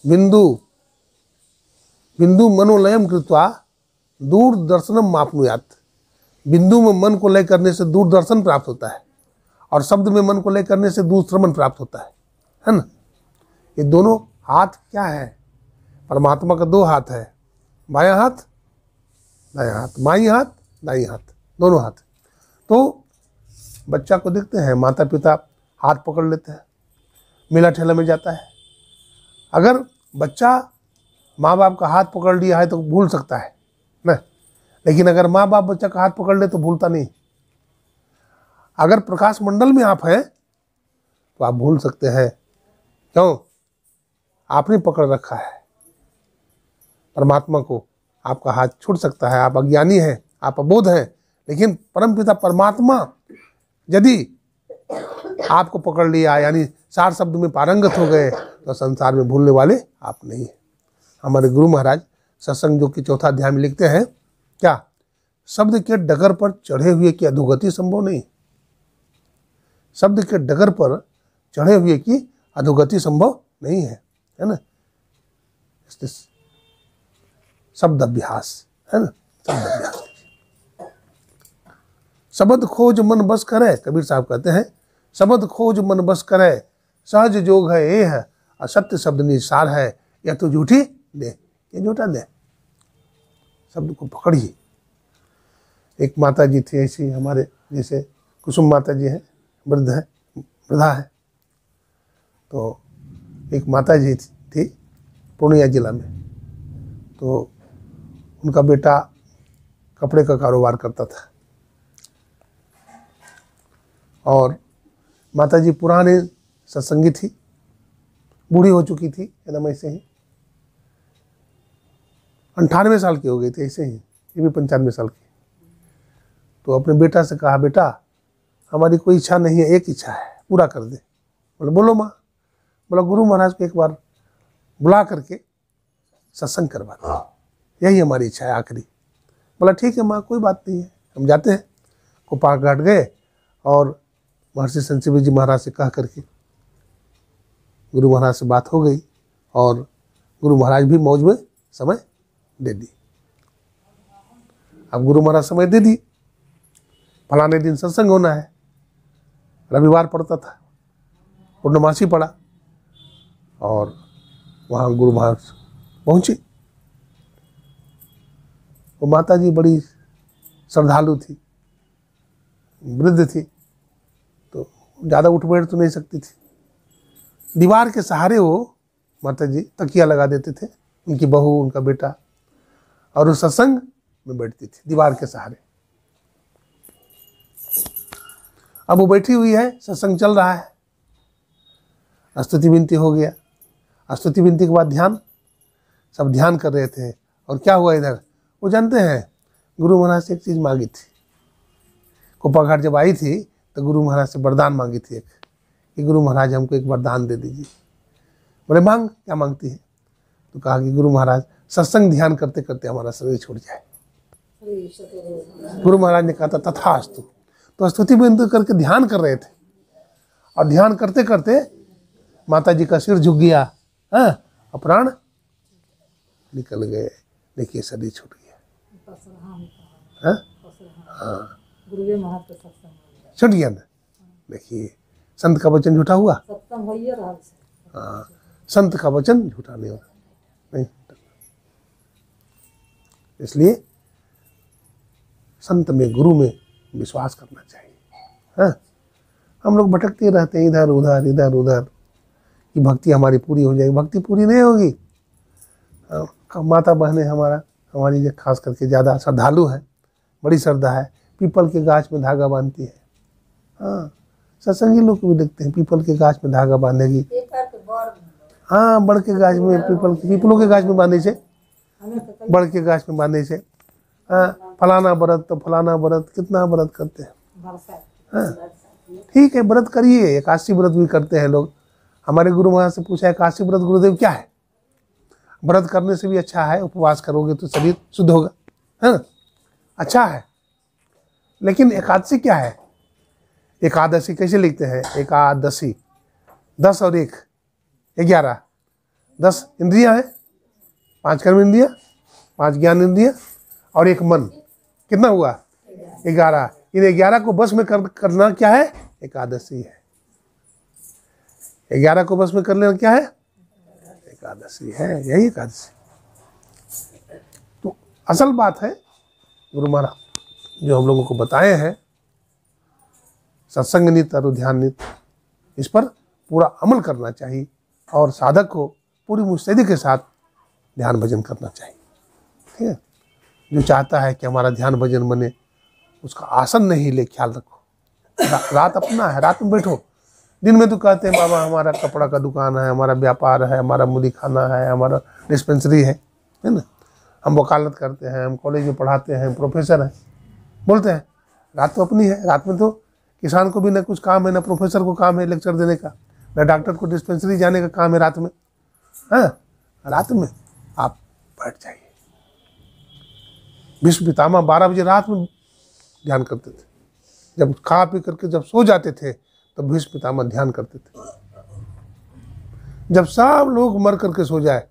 बिंदु बिंदु मनोलयम कृत्वा दूरदर्शनम मापनुयात। बिंदु में मन को लय करने से दूरदर्शन प्राप्त होता है, और शब्द में मन को लय करने से दूरश्रवण प्राप्त होता है ना? ये दोनों हाथ क्या है? परमात्मा का दो हाथ है, बायां हाथ दायां हाथ, बाईं हाथ दाईं हाथ, दोनों हाथ। तो बच्चा को देखते हैं, माता पिता हाथ पकड़ लेते हैं, मेला ठेला में जाता है। अगर बच्चा माँ बाप का हाथ पकड़ लिया है तो भूल सकता है ना, लेकिन अगर माँ बाप बच्चा का हाथ पकड़ ले तो भूलता नहीं। अगर प्रकाश मंडल में आप हैं तो आप भूल सकते हैं। क्यों? आपने पकड़ रखा है परमात्मा को, आपका हाथ छूट सकता है। आप अज्ञानी हैं, आप अबोध हैं, लेकिन परमपिता परमात्मा यदि आपको पकड़ लिया, यानी 60 शब्द में पारंगत हो गए, तो संसार में भूलने वाले आप नहीं हैं। हमारे गुरु महाराज सत्संग जो कि चौथा अध्याय में लिखते हैं, क्या? शब्द के डगर पर चढ़े हुए की अधोगति संभव नहीं। शब्द के डगर पर चढ़े हुए की अधोगति संभव नहीं है ना? शब्द अभ्यास, है ना? शब्द अभ्यास कीजिए। शब्द खोज मन बस करे, कबीर साहब कहते हैं शब्द खोज मन बस करे, सहज जोग है ये है, असत्य शब्द निसार है, या तो झूठी दे, ये झूठा दे। शब्द को पकड़िए। एक माता जी थी ऐसी हमारे जैसे कुसुम माता जी हैं, वृद्ध है, वृद्धा है। तो एक माता जी थी पूर्णिया जिला में, तो उनका बेटा कपड़े का कारोबार करता था और माता जी पुराने सत्संगी थी, बूढ़ी हो चुकी थी एकदम ऐसे ही, 98 साल की हो गई थी ऐसे ही, ये भी 95 साल की। तो अपने बेटा से कहा बेटा हमारी कोई इच्छा नहीं है, एक इच्छा है पूरा कर दे। बोले बोलो माँ। बोला गुरु महाराज को एक बार बुला करके सत्संग करवा दे, यही हमारी इच्छा है आखिरी। बोला ठीक है माँ कोई बात नहीं है, हम जाते हैं। कोपार घाट गए और महर्षि संत शिव जी महाराज से कह करके गुरु महाराज से बात हो गई और गुरु महाराज भी मौज में समय दे दी। अब गुरु महाराज समय दे दी, फलाने दिन सत्संग होना है, रविवार पड़ता था, पूर्णमासी पड़ा और वहाँ गुरु महाराज पहुँचे। वो माता जी बड़ी श्रद्धालु थी, वृद्ध थी, तो ज़्यादा उठ बैठ तो नहीं सकती थी। दीवार के सहारे वो माता जी तकिया लगा देते थे, उनकी बहू उनका बेटा, और उस सत्संग में बैठती थी दीवार के सहारे। अब वो बैठी हुई है, सत्संग चल रहा है, स्तुति विनती हो गया। स्तुति विनती के बाद ध्यान, सब ध्यान कर रहे थे। और क्या हुआ इधर, वो जानते हैं गुरु महाराज से एक चीज़ मांगी थी। कोपाघाट जब आई थी तो गुरु महाराज से वरदान मांगी थी एक, कि गुरु महाराज हमको एक वरदान दे दीजिए। बोले मांग, क्या मांगती है? तो कहा कि गुरु महाराज सत्संग ध्यान करते करते हमारा शरीर छूट जाए। गुरु महाराज ने कहा था तथास्तु। तो स्तुति विनती करके ध्यान कर रहे थे और ध्यान करते करते माता जी का सिर झुक गया, और प्राण निकल गए। देखिए शरीर छूट गया, हाँ छूट गया ना। देखिए संत का वचन झूठा हुआ, हाँ संत का वचन झूठा नहीं होता, नहीं। इसलिए संत में, गुरु में विश्वास करना चाहिए। हाँ हम लोग भटकते रहते हैं इधर उधर इधर उधर, कि भक्ति हमारी पूरी हो जाएगी। भक्ति पूरी नहीं होगी। माता बहनें हमारी जो खास करके ज़्यादा श्रद्धालु है, बड़ी श्रद्धा है, पीपल के गाछ में धागा बांधती है। हाँ सत्संगी लोग को भी देखते हैं, पीपल के गाछ में धागा बांधेगी। हाँ बड़ के गाछ में, पीपलों के गाछ में बांधे से, बड़ के गाछ में बांधे से। हाँ फलाना व्रत तो फलाना व्रत, कितना व्रत करते हैं। हाँ ठीक है व्रत करिए, एकादशी व्रत भी करते हैं लोग। हमारे गुरु महाराज से पूछा एकादशी व्रत गुरुदेव क्या है? व्रत करने से भी अच्छा है, उपवास करोगे तो शरीर शुद्ध होगा, है ना, अच्छा है। लेकिन एकादशी क्या है? एकादशी कैसे लिखते हैं? एकादशी 10 और 1 11, 10 इंद्रियां हैं, 5 कर्म इंद्रियां, 5 ज्ञान इंद्रियां और 1 मन, कितना हुआ? 11। इन 11 को बस में करना क्या है? एकादशी है। 11 को बस में कर लेना क्या है? एकादशी है, यही एकादशी। तो असल बात है गुरु महाराज जो हम लोगों को बताए हैं, सत्संग नित्य और ध्यान नित्य, इस पर पूरा अमल करना चाहिए और साधक को पूरी मुस्तैदी के साथ ध्यान भजन करना चाहिए। ठीक है, जो चाहता है कि हमारा ध्यान भजन बने, उसका आसन नहीं ले, ख्याल रखो। रात अपना है, रात में बैठो। दिन में तो कहते हैं बाबा हमारा कपड़ा का दुकान है, हमारा व्यापार है, हमारा मुदी खाना है, हमारा डिस्पेंसरी है ना, हम वकालत करते हैं, हम कॉलेज में पढ़ाते हैं, प्रोफेसर हैं, बोलते हैं। रात तो अपनी है, रात में तो किसान को भी न कुछ काम है, न प्रोफेसर को काम है लेक्चर देने का, न डॉक्टर को डिस्पेंसरी जाने का काम है रात में। हाँ रात में आप बैठ जाइए। भीष्म पितामह 12 बजे रात में ध्यान करते थे। जब खा पी करके जब सो जाते थे तो भीष्म पितामह ध्यान करते थे। जब सब लोग मर करके सो जाए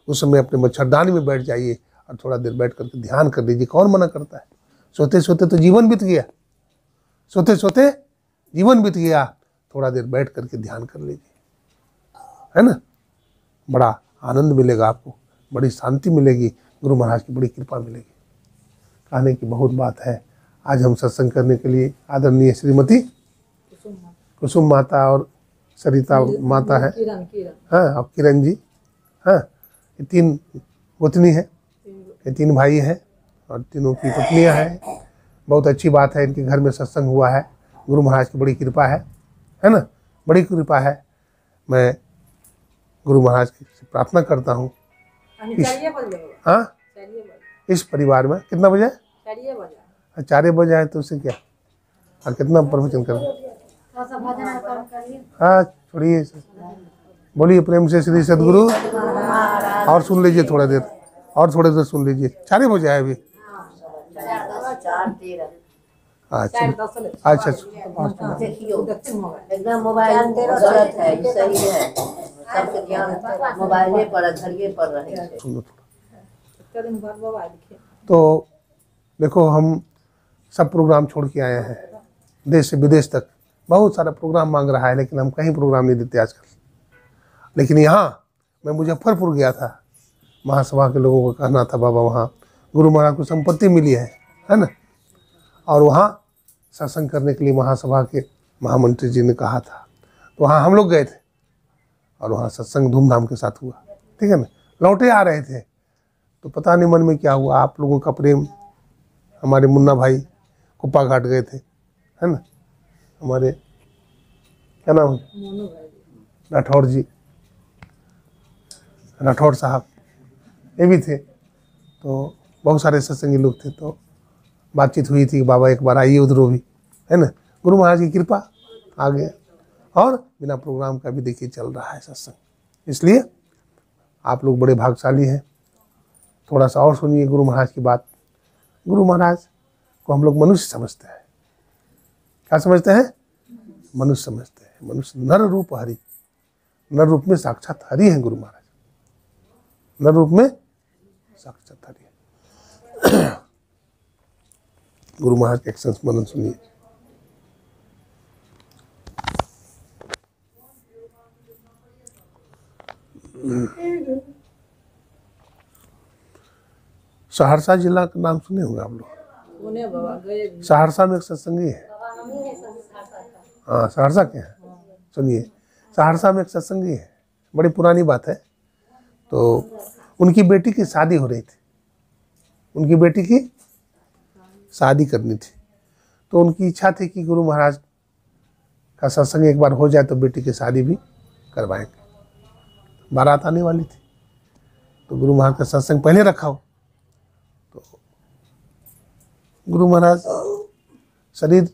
उस समय अपने मच्छरदानी में बैठ जाइए और थोड़ा देर बैठ करके ध्यान कर लीजिए। कौन मना करता है? सोते सोते तो जीवन बीत गया, सोते सोते जीवन बीत गया। थोड़ा देर बैठ करके ध्यान कर लीजिए, है ना। बड़ा आनंद मिलेगा आपको, बड़ी शांति मिलेगी, गुरु महाराज की बड़ी कृपा मिलेगी। कहने की बहुत बात है। आज हम सत्संग करने के लिए आदरणीय श्रीमती कुसुम माता और सरिता माता है, हाँ, और किरण जी, हाँ, ये 3 गोतनी है, ये 3 भाई हैं और तीनों की पत्नियां हैं। बहुत अच्छी बात है, इनके घर में सत्संग हुआ है। गुरु महाराज की बड़ी कृपा है ना, बड़ी कृपा है। मैं गुरु महाराज की प्रार्थना करता हूँ हाँ, इस परिवार में कितना बजे? 4 बजे आए तो उससे क्या, और कितना प्रवचन करें? हाँ, छोड़िए, बोलिए प्रेम से श्री सद्गुरु। और सुन लीजिए थोड़ा देर, और थोड़ी देर सुन लीजिए। 4 बजे आए अभी? अच्छा, एकदम मोबाइल गलत है, सही है, सबके ध्यान मोबाइले पर, घरिये पर रहे। तो देखो, हम सब प्रोग्राम छोड़ के आए हैं, देश से विदेश तक बहुत सारा प्रोग्राम मांग रहा है, लेकिन हम कहीं प्रोग्राम नहीं देते आजकल। लेकिन यहाँ मैं मुजफ्फरपुर गया था, महासभा के लोगों को कहना था बाबा वहाँ गुरु महाराज को संपत्ति मिली है ना, और वहाँ सत्संग करने के लिए महासभा के महामंत्री जी ने कहा था। तो वहाँ हम लोग गए थे और वहाँ सत्संग धूमधाम के साथ हुआ, ठीक है ना। लौटे आ रहे थे तो पता नहीं मन में क्या हुआ, आप लोगों का प्रेम, हमारे मुन्ना भाई कुप्पा घाट गए थे, है ना, हमारे क्या नाम है, राठौर जी, राठौर साहब, ये भी थे। तो बहुत सारे सत्संगी लोग थे, तो बातचीत हुई थी कि बाबा एक बार आइए उधरों भी, है ना। गुरु महाराज की कृपा आ गए, और बिना प्रोग्राम का भी देखिए चल रहा है सत्संग। इसलिए आप लोग बड़े भाग्यशाली हैं। थोड़ा सा और सुनिए गुरु महाराज की बात। गुरु महाराज को हम लोग मनुष्य समझते हैं। क्या समझते हैं? मनुष्य समझते हैं। मनुष्य, नर रूप हरि, नर रूप में साक्षात हरि हैं गुरु महाराज, नर रूप में साक्षात हरि है। गुरु महाराज के एक संस्मरण सुनिए। सहरसा जिला का नाम सुने होंगे आप लोग? सहरसा में एक सत्संगी है, हाँ, सहरसा के हैं, सुनिए। सहरसा में एक सत्संगी है, बड़ी पुरानी बात है। तो उनकी बेटी की शादी हो रही थी, उनकी बेटी की शादी करनी थी। तो उनकी इच्छा थी कि गुरु महाराज का सत्संग एक बार हो जाए तो बेटी की शादी भी करवाएंगे। बारात आने वाली थी, तो गुरु महाराज का सत्संग पहले रखा हो। तो गुरु महाराज शरीर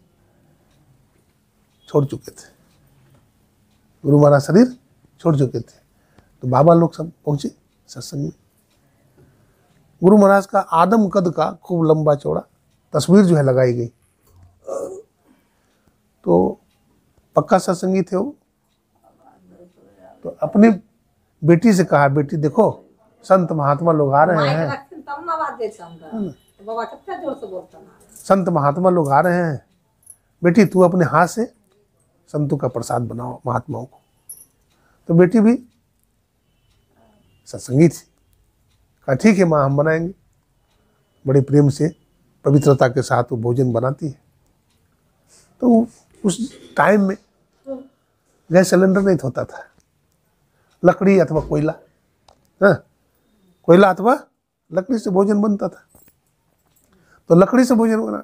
छोड़ चुके थे, गुरु महाराज शरीर छोड़ चुके थे। तो बाबा लोग सब पहुंचे सत्संग में। गुरु महाराज का आदम कद का खूब लंबा चौड़ा तस्वीर जो है लगाई गई। तो पक्का सत्संगी थे वो। तो अपनी बेटी से कहा, बेटी देखो संत महात्मा लोग आ रहे हैं, संत महात्मा लोग आ रहे हैं, बेटी तू अपने हाथ से संतों का प्रसाद बनाओ महात्माओं को। तो बेटी भी सत्संगी थी, कहा ठीक है माँ, हम बनाएंगे। बड़े प्रेम से पवित्रता के साथ वो भोजन बनाती है। तो उस टाइम में गैस सिलेंडर नहीं होता था, लकड़ी अथवा कोयला, हाँ, कोयला अथवा लकड़ी से भोजन बनता था। तो लकड़ी से भोजन बना,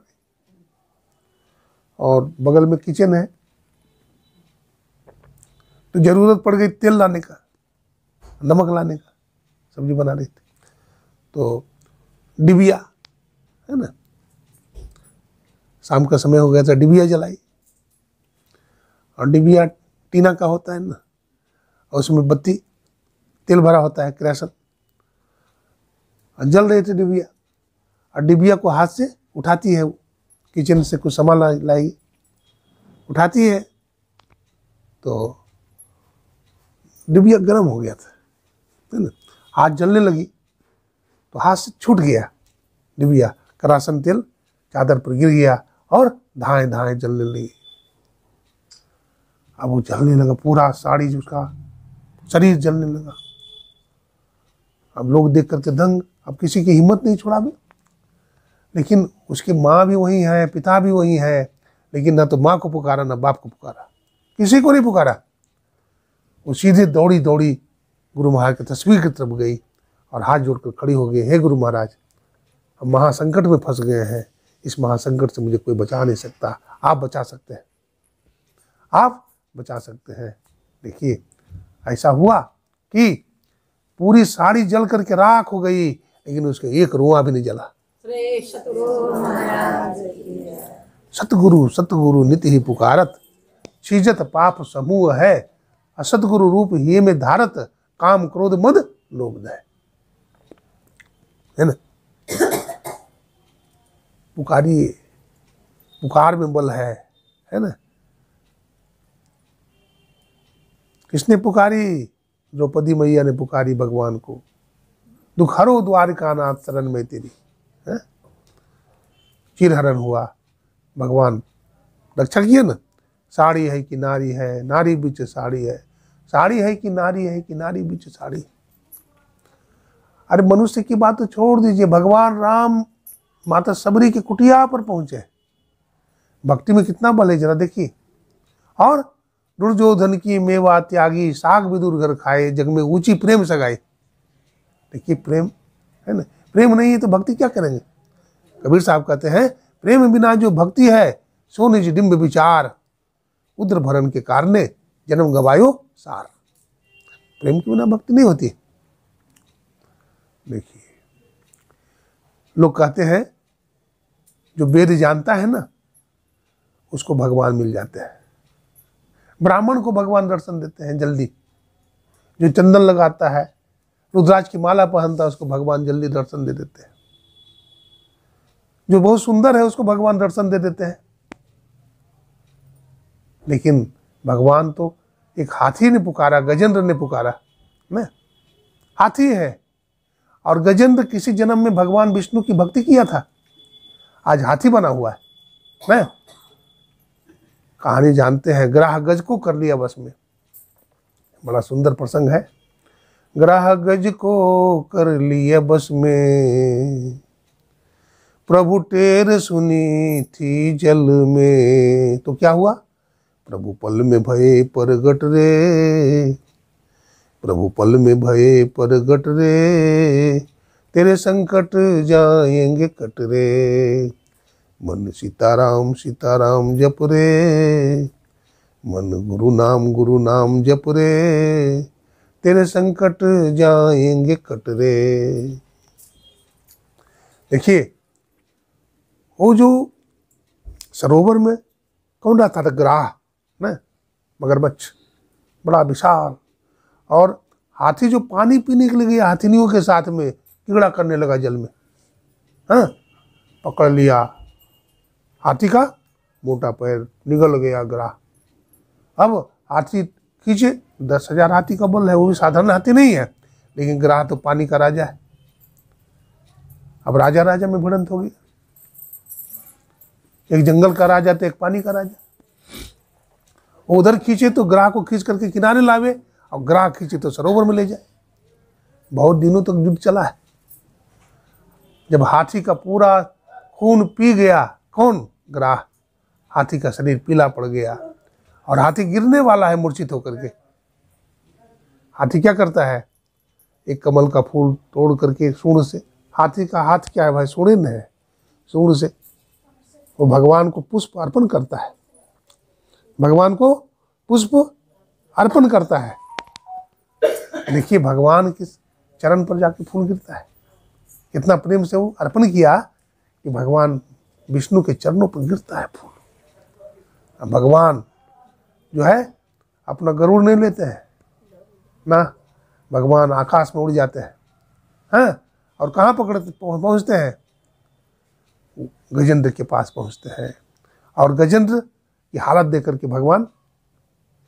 और बगल में किचन है। तो जरूरत पड़ गई तेल लाने का, नमक लाने का, सब्जी बना रही थी। तो डिबिया है ना, शाम का समय हो गया था, डिबिया जलाई। और डिबिया टीना का होता है ना, और उसमें बत्ती तेल भरा होता है, किरासन। और जल रही थी डिबिया, और डिबिया को हाथ से उठाती है, किचन से कुछ सामान लाएगी, उठाती है तो डिबिया गर्म हो गया था, है ना, हाथ जलने लगी। तो हाथ से छूट गया डिबिया, करासन तेल चादर पर गिर गया और धाएं धाएं जलने लगी। अब वो जलने लगा, पूरा साड़ी उसका शरीर जलने लगा। अब लोग देख करके दंग, अब किसी की हिम्मत नहीं छोड़ा भी। लेकिन उसकी माँ भी वही है, पिता भी वही है, लेकिन ना तो माँ को पुकारा ना बाप को पुकारा, किसी को नहीं पुकारा। वो सीधे दौड़ी दौड़ी गुरु महाराज की तस्वीर की तरफ गई और हाथ जोड़कर खड़ी हो गई, हे गुरु महाराज, हम महासंकट में फंस गए हैं, इस महासंकट से मुझे कोई बचा नहीं सकता, आप बचा सकते हैं, आप बचा सकते हैं। देखिए ऐसा हुआ कि पूरी साड़ी जल करके राख हो गई, लेकिन उसके एक रोआ भी नहीं जला। सतगुरु सतगुरु नित्य ही पुकारत, सीजत पाप समूह है, असतगुरु रूप ही में धारत, काम क्रोध मद लोभ दय। है ना, पुकारिए, पुकार में बल है ना। किसने पुकारी? द्रौपदी मैया ने पुकारी भगवान को, दुख हरो द्वारिका नाथ शरण में तेरी। चिरहरण हुआ, भगवान रक्षा किए ना। साड़ी है कि नारी है, नारी बीच साड़ी है, साड़ी है कि नारी है कि नारी बीच साड़ी। अरे मनुष्य की बात तो छोड़ दीजिए, भगवान राम माता सबरी की कुटिया पर पहुंचे, भक्ति में कितना बल है जरा देखिए। और दुर्योधन की मेवा त्यागी, साग विदुर घर खाए, जग में ऊंची प्रेम सगाई। देखिए प्रेम है ना, प्रेम नहीं है तो भक्ति क्या करेंगे। कबीर साहब कहते हैं, प्रेम बिना जो भक्ति है, सो निज डिम्ब विचार, उद्र भरण के कारणे जन्म गवायो सार। प्रेम के बिना भक्ति नहीं होती। देखिए लोग कहते हैं जो वेद जानता है ना, उसको भगवान मिल जाते हैं। ब्राह्मण को भगवान दर्शन देते हैं जल्दी, जो चंदन लगाता है, रुद्राक्ष की माला पहनता है, उसको भगवान जल्दी दर्शन दे देते हैं। जो बहुत सुंदर है उसको भगवान दर्शन दे देते हैं। लेकिन भगवान तो एक हाथी ने पुकारा, गजेंद्र ने पुकारा ना, हाथी है। और गजेंद्र किसी जन्म में भगवान विष्णु की भक्ति किया था, आज हाथी बना हुआ है ना। कहानी जानते हैं, ग्राह गज को कर लिया बस में, बड़ा सुंदर प्रसंग है। ग्राह गज को कर लिया बस में, प्रभु टेर सुनी थी जल में। तो क्या हुआ? प्रभु पल में भये परगट रे, प्रभु पल में भये परगट रे, तेरे संकट जाएंगे कट रे। मन सीताराम सीताराम जप रे, मन गुरु नाम जप रे, तेरे संकट जाएंगे कट रे। देखिए वो जो सरोवर में कौन रहता था? ग्राह ना, मगरमच्छ, बड़ा विशाल। और हाथी जो पानी पीने के लिए गया हाथिनियों के साथ में, कीड़ा करने लगा जल में। हाँ, पकड़ लिया हाथी का मोटा पैर, निगल गया ग्राह। अब हाथी खींचे, 10,000 हाथी का बल है, वो भी साधारण हाथी नहीं है, लेकिन ग्राह तो पानी का राजा है। अब राजा राजा में भिड़ंत होगी, एक जंगल का राजा तो एक पानी का राजा। वो उधर खींचे तो ग्राह को खींच करके किनारे लावे, और ग्राह खींचे तो सरोवर में ले जाए। बहुत दिनों तक युद्ध चला है। जब हाथी का पूरा खून पी गया, कौन? ग्राह। हाथी का शरीर पीला पड़ गया और हाथी गिरने वाला है मूर्छित होकर के। हाथी क्या करता है? एक कमल का फूल तोड़ करके सूंड से, हाथी का हाथ क्या है भाई? सूंड है, सूंड से वो भगवान को पुष्प अर्पण करता है, भगवान को पुष्प अर्पण करता है। देखिए भगवान के चरण पर जाके फूल गिरता है, कितना प्रेम से वो अर्पण किया कि भगवान विष्णु के चरणों पर गिरता है फूल। भगवान जो है अपना गरुड़ नहीं लेते हैं ना, भगवान आकाश में उड़ जाते हैं। हाँ, और कहाँ पहुँचते हैं? गजेंद्र के पास पहुँचते हैं, और गजेंद्र की हालत देख करके भगवान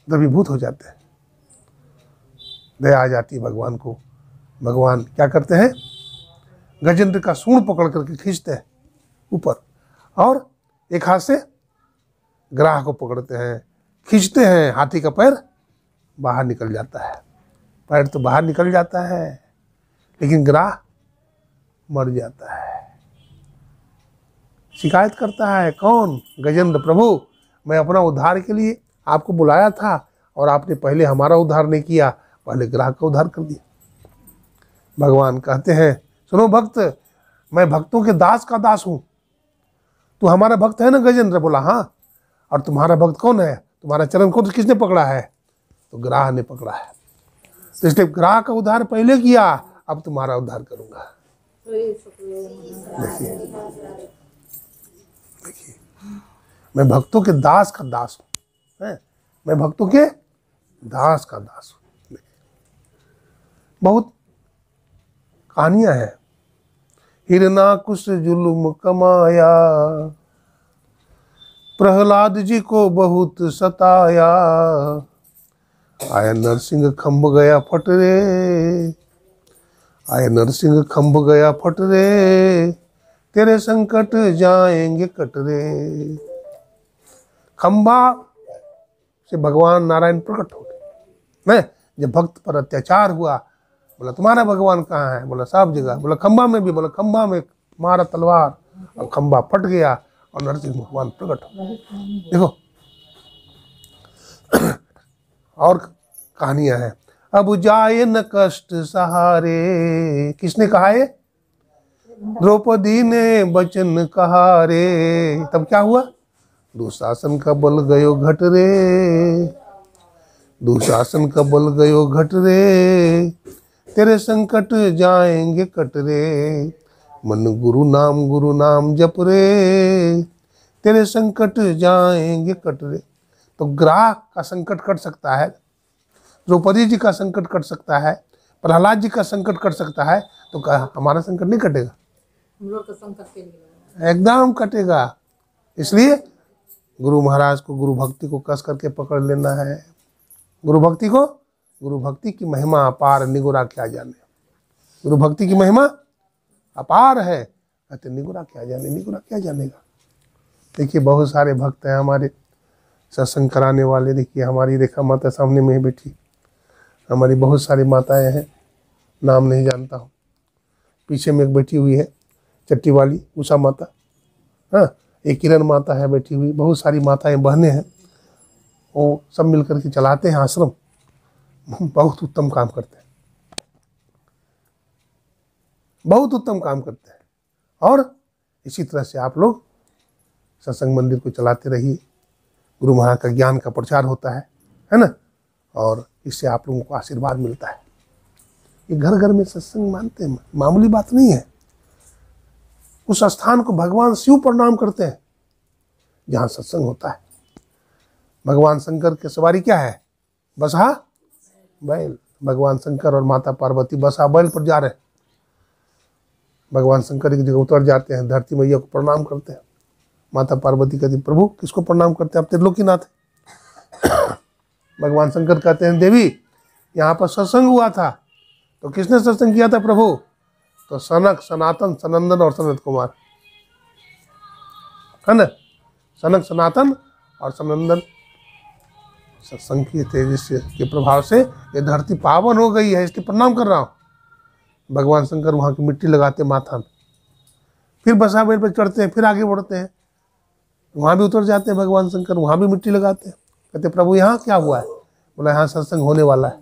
द्रवीभूत हो जाते हैं। दया आ जाती है भगवान को। भगवान क्या करते हैं? गजेंद्र का सूंड पकड़ करके खींचते हैं ऊपर, और एक हाथ से ग्राह को पकड़ते हैं, खींचते हैं, हाथी का पैर बाहर निकल जाता है। पैर तो बाहर निकल जाता है, लेकिन ग्राह मर जाता है। शिकायत करता है कौन? गजेंद्र, प्रभु मैं अपना उद्धार के लिए आपको बुलाया था और आपने पहले हमारा उद्धार नहीं किया, पहले ग्राह का उद्धार कर दिया। भगवान कहते हैं सुनो भक्त, मैं भक्तों के दास का दास हूं। तू हमारा भक्त है ना गजेंद्र? बोला हाँ। और तुम्हारा भक्त कौन है? तुम्हारा चरण को किसने पकड़ा है? तो ग्राह ने पकड़ा है। तो इसलिए ग्राह का उद्धार पहले किया, अब तुम्हारा उद्धार करूंगा। देखिए मैं भक्तों के दास का दास हूं, मैं भक्तों के दास का दास हूं। बहुत कहानियां हैं। हिरणाकुश जुल्म कमाया, प्रहलाद जी को बहुत सताया, आया नरसिंह खंभ गया फट रे, आया नरसिंह खंभ गया फट रे, तेरे संकट जाएंगे कट रे। खंभा से भगवान नारायण प्रकट हो गए। जब भक्त पर अत्याचार हुआ, बोला तुम्हारा भगवान कहाँ है? बोला सब जगह। बोला खंभा में भी? बोला खंभा में मारा तलवार और खंभा फट गया और नरसिंह भगवान प्रकट हो गए। देखो और कहानियां हैं। अब जाए न कष्ट सहारे, किसने कहा है? द्रौपदी ने बचन कहा रे। तब क्या हुआ? दुशासन का बल गयो घट रे, दुशासन का बल गयो घट रे, तेरे संकट जाएंगे कट रे, मन गुरु नाम जप रे, तेरे संकट जाएंगे कट रे। तो ग्राह का संकट कट सकता है, द्रौपदी जी का संकट कट सकता है, प्रहलाद जी का संकट कट सकता है, तो क्या हमारा संकट नहीं कटेगा? हम लोग का संकट एकदम कटेगा। इसलिए गुरु महाराज को, गुरु भक्ति को कस करके पकड़ लेना है। गुरु भक्ति को, गुरु भक्ति की महिमा अपार, निगुरा क्या जाने। गुरु भक्ति की महिमा अपार है, कहते निगुरा क्या जाने, निगुरा क्या जानेगा। देखिए बहुत सारे भक्त हैं हमारे सत्संग कराने वाले। देखिए हमारी रेखा माता सामने में ही बैठी, हमारी बहुत सारी माताएं हैं, नाम नहीं जानता हूँ। पीछे में एक बैठी हुई है चट्टी वाली उषा माता, हाँ, एक किरण माता है बैठी हुई, बहुत सारी माताएं बहनें हैं। वो सब मिलकर के चलाते हैं आश्रम, बहुत उत्तम काम करते हैं, बहुत उत्तम काम करते हैं। और इसी तरह से आप लोग सत्संग मंदिर को चलाते रहिए। गुरु महाराज का ज्ञान का प्रचार होता है ना, और इससे आप लोगों को आशीर्वाद मिलता है। ये घर घर में सत्संग मानते हैं, मामूली बात नहीं है। उस स्थान को भगवान शिव प्रणाम करते हैं जहाँ सत्संग होता है। भगवान शंकर की सवारी क्या है? बसहा बैल। भगवान शंकर और माता पार्वती बसहा बैल पर जा रहे हैं। भगवान शंकर एक जगह उतर जाते हैं, धरती मैया को प्रणाम करते हैं। माता पार्वती कहती प्रभु किसको प्रणाम करते हैं? आप त्रिलोकीनाथ है। भगवान शंकर कहते हैं देवी यहाँ पर सत्संग हुआ था, तो किसने सत्संग किया था प्रभु? तो सनक, सनातन, सनंदन और सनत कुमार, है ना। सनक, सनातन और सनंदन सत्संग किए थे, जिसके प्रभाव से ये धरती पावन हो गई है, इसलिए प्रणाम कर रहा हूँ। भगवान शंकर वहाँ की मिट्टी लगाते माथा में, फिर बसा बैल पर चढ़ते हैं, फिर आगे बढ़ते हैं, वहाँ भी उतर जाते हैं भगवान शंकर, वहाँ भी मिट्टी लगाते हैं। कहते प्रभु यहाँ क्या हुआ है? बोला यहाँ सत्संग होने वाला है।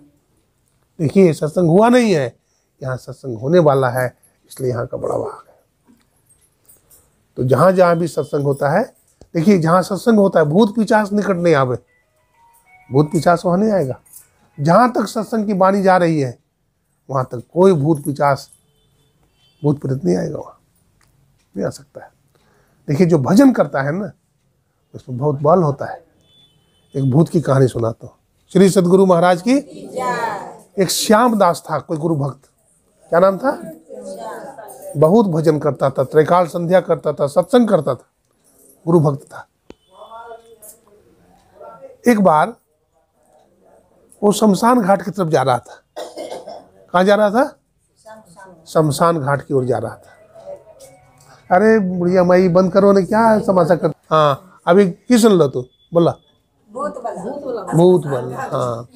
देखिए सत्संग हुआ नहीं है, यहाँ सत्संग होने वाला है, इसलिए यहाँ का बड़ा भाग है। तो जहाँ जहाँ भी सत्संग होता है, देखिए जहाँ सत्संग होता है भूत पिशाच निकट नहीं आवे, भूत पिशाच वहाँ नहीं आएगा। जहाँ तक सत्संग की वाणी जा रही है वहाँ तक कोई भूत पिशाच, भूत प्रेत नहीं आएगा, वहाँ नहीं आ सकता है। देखिए जो भजन करता है ना, उसमें बहुत बल होता है। एक भूत की कहानी सुनाता हूँ। श्री सद्गुरु महाराज की एक श्याम दास था, कोई गुरु भक्त, क्या नाम था? बहुत भजन करता था, त्रैकाल संध्या करता था, सत्संग करता था, गुरु भक्त था। एक बार वो शमशान घाट की तरफ जा रहा था। कहाँ जा रहा था? शमशान घाट की ओर जा रहा था। अरे बुढ़िया माई बंद करो ने, क्या समाशा कर। हाँ अभी की सुन लो तू, बोला भूत वाला। हाँ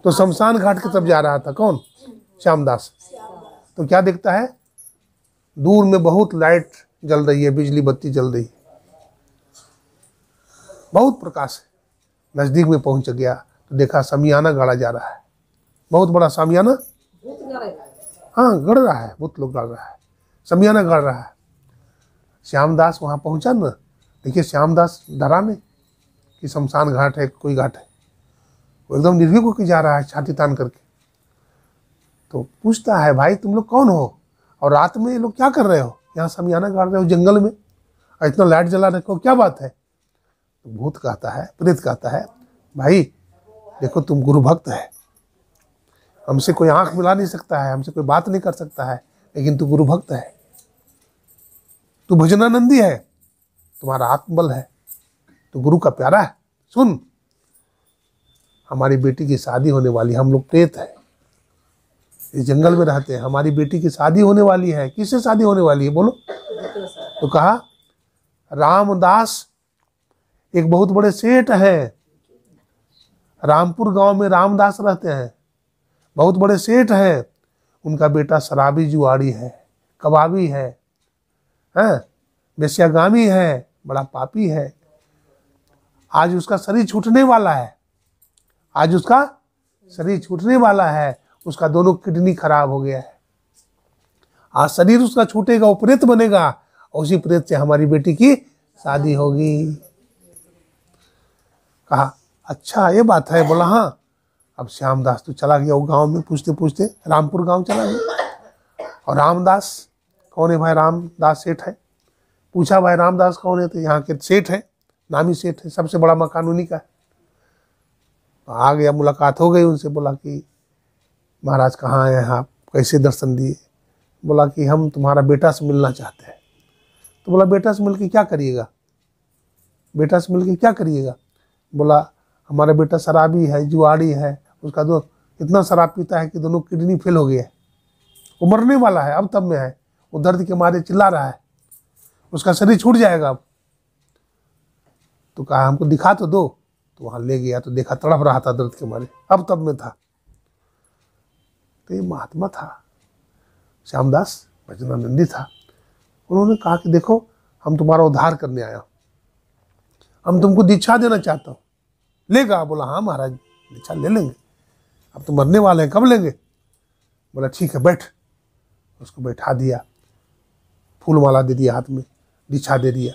तो शमशान घाट की तरफ जा रहा था कौन? श्यामदास। तो क्या देखता है, दूर में बहुत लाइट जल रही है, बिजली बत्ती जल रही है, बहुत प्रकाश है। नजदीक में पहुंच गया तो देखा सामियाना गाड़ा जा रहा है, बहुत बड़ा सामियाना। हाँ गड़ रहा है, बहुत लोग गड़ रहा है, सामियाना गड़ रहा है। श्यामदास वहां पहुंचा ना, देखिए श्यामदास डरा नहीं कि शमशान घाट है, कोई घाट है, वो एकदम निर्भीक होकर जा रहा है छाती तान करके। तो पूछता है भाई तुम लोग कौन हो और रात में ये लोग क्या कर रहे हो, यहाँ सामियाना गाड़ रहे हो जंगल में और इतना लाइट जला रखो, क्या बात है? तो भूत कहता है, प्रेत कहता है, भाई देखो तुम गुरु भक्त है, हमसे कोई आंख मिला नहीं सकता है, हमसे कोई बात नहीं कर सकता है, लेकिन तू गुरु भक्त है, तू भजनानंदी है, तुम्हारा आत्मबल है, तू गुरु का प्यारा है। सुन, हमारी बेटी की शादी होने वाली, हम लोग प्रेत है, इस जंगल में रहते हैं, हमारी बेटी की शादी होने वाली है। किससे शादी होने वाली है बोलो? तो कहा रामदास एक बहुत बड़े सेठ हैं, रामपुर गांव में रामदास रहते हैं, बहुत बड़े सेठ हैं, उनका बेटा शराबी जुआड़ी है, कबाबी है, वेश्यागामी है, बड़ा पापी है, आज उसका शरीर छूटने वाला है, आज उसका शरीर छूटने वाला है, उसका दोनों किडनी खराब हो गया है, आज शरीर उसका छूटेगा, वो प्रेत बनेगा और उसी प्रेत से हमारी बेटी की शादी होगी। कहा अच्छा ये बात है? बोला हाँ। अब श्यामदास तो चला गया वो गांव में, पूछते पूछते रामपुर गांव चला गया। और रामदास कौन है भाई? रामदास सेठ है। पूछा भाई रामदास कौन है? तो यहाँ के सेठ है, नामी सेठ है, सबसे बड़ा मकान उन्हीं का है। तो आ गया, मुलाकात हो गई उनसे, बोला कि महाराज कहाँ आए हैं आप, कैसे दर्शन दिए? बोला कि हम तुम्हारा बेटा से मिलना चाहते हैं। तो बोला बेटा से मिल के क्या करिएगा? बेटा से मिल के क्या करिएगा? बोला हमारा बेटा शराबी है, जुआड़ी है, उसका दो इतना शराब पीता है कि दोनों किडनी फेल हो गया है, वो मरने वाला है, अब तब में है, वो दर्द के मारे चिल्ला रहा है, उसका शरीर छूट जाएगा अब। तो कहा हमको दिखा तो दो। तो वहाँ ले गया तो देखा तड़प रहा था दर्द के मारे, अब तब में था। तो ये महात्मा था, श्यामदास भजनानंदी था। उन्होंने कहा कि देखो हम तुम्हारा उद्धार करने आया, हम तुमको दीक्षा देना चाहता हूँ, लेगा? बोला हाँ महाराज दीक्षा ले लेंगे, अब तो मरने वाले हैं, कब लेंगे? बोला ठीक है बैठ। उसको बैठा दिया, फूल माला दे दिया हाथ में, दीक्षा दे दिया।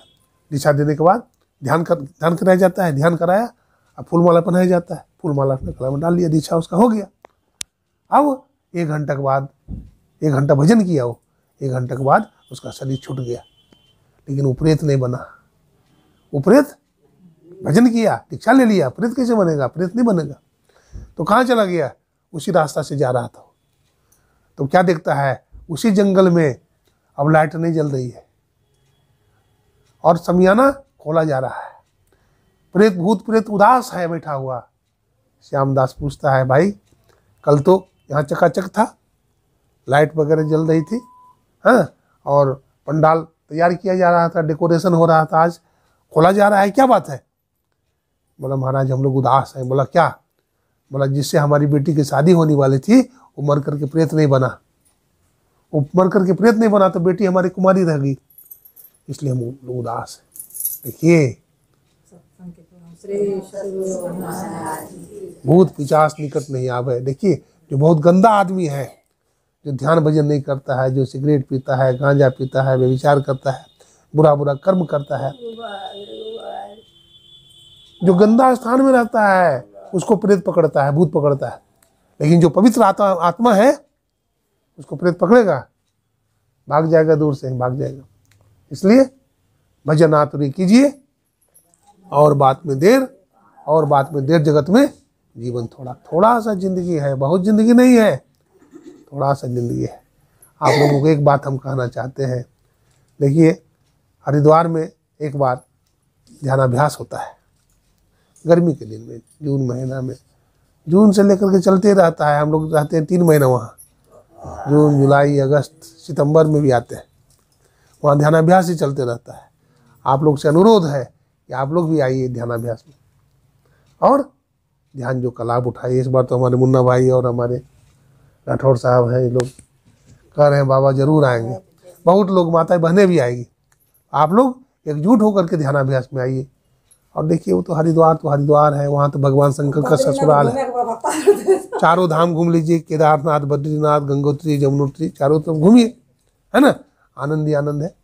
दीक्षा देने के बाद ध्यान कराया जाता है, ध्यान कराया, अब फूल माला पहनाया जाता है, फूल माला अपने गला में डाल लिया, दीक्षा उसका हो गया। अब 1 घंटा के बाद, 1 घंटा भजन किया, वो 1 घंटे के बाद उसका शरीर छूट गया, लेकिन वो प्रेत नहीं बना। वो प्रेत भजन किया, दीक्षा ले लिया, प्रेत कैसे बनेगा? प्रेत नहीं बनेगा। तो कहाँ चला गया? उसी रास्ता से जा रहा था। तो क्या देखता है, उसी जंगल में अब लाइट नहीं जल रही है और सामियाना खोला जा रहा है, प्रेत भूत प्रेत उदास है बैठा हुआ। श्यामदास पूछता है भाई कल तो यहाँ चकाचक था, लाइट वगैरह जल रही थी, हाँ, और पंडाल तैयार किया जा रहा था, डेकोरेशन हो रहा था, आज खोला जा रहा है, क्या बात है? बोला महाराज हम लोग उदास हैं। बोला क्या? बोला जिससे हमारी बेटी की शादी होने वाली थी वो मर करके प्रेत नहीं बना, वो मर करके प्रेत नहीं बना तो बेटी हमारी कुमारी रह गई, इसलिए हम लोग उदास हैं। देखिए भूत पिशाच निकट नहीं आवे। देखिए जो बहुत गंदा आदमी है, जो ध्यान भजन नहीं करता है, जो सिगरेट पीता है, गांजा पीता है, व्यभिचार करता है, बुरा बुरा कर्म करता है, जो गंदा स्थान में रहता है उसको प्रेत पकड़ता है, भूत पकड़ता है। लेकिन जो पवित्र आत्मा है उसको प्रेत पकड़ेगा, भाग जाएगा, दूर से भाग जाएगा। इसलिए भजन आतुरी कीजिए, और बात में देर, और बात में देर जगत में जीवन थोड़ा, थोड़ा सा जिंदगी है, बहुत जिंदगी नहीं है, थोड़ा सा जिंदगी है। आप लोगों को एक बात हम कहना चाहते हैं, देखिए हरिद्वार में एक बार ध्यानाभ्यास होता है गर्मी के दिन में, जून महीना में, जून से लेकर के चलते रहता है, हम लोग रहते हैं 3 महीना वहाँ, जून, जुलाई, अगस्त, सितंबर में भी आते हैं। वहाँ ध्यानाभ्यास ही चलते रहता है। आप लोग से अनुरोध है कि आप लोग भी आइए ध्यानाभ्यास में और ध्यान जो का लाभ उठाइए। इस बार तो हमारे मुन्ना भाई और हमारे राठौड़ साहब हैं, ये लोग कह रहे हैं बाबा जरूर आएंगे। बहुत लोग, माताएं बहनें भी आएगी। आप लोग एकजुट होकर के ध्यानाभ्यास में आइए। और देखिए वो तो हरिद्वार है, वहाँ तो भगवान शंकर का ससुराल है। चारों धाम घूम लीजिए, केदारनाथ, बद्रीनाथ, गंगोत्री, जमुनोत्री, चारों तरफ घूमिए, है ना। आनंद ही आनंद है।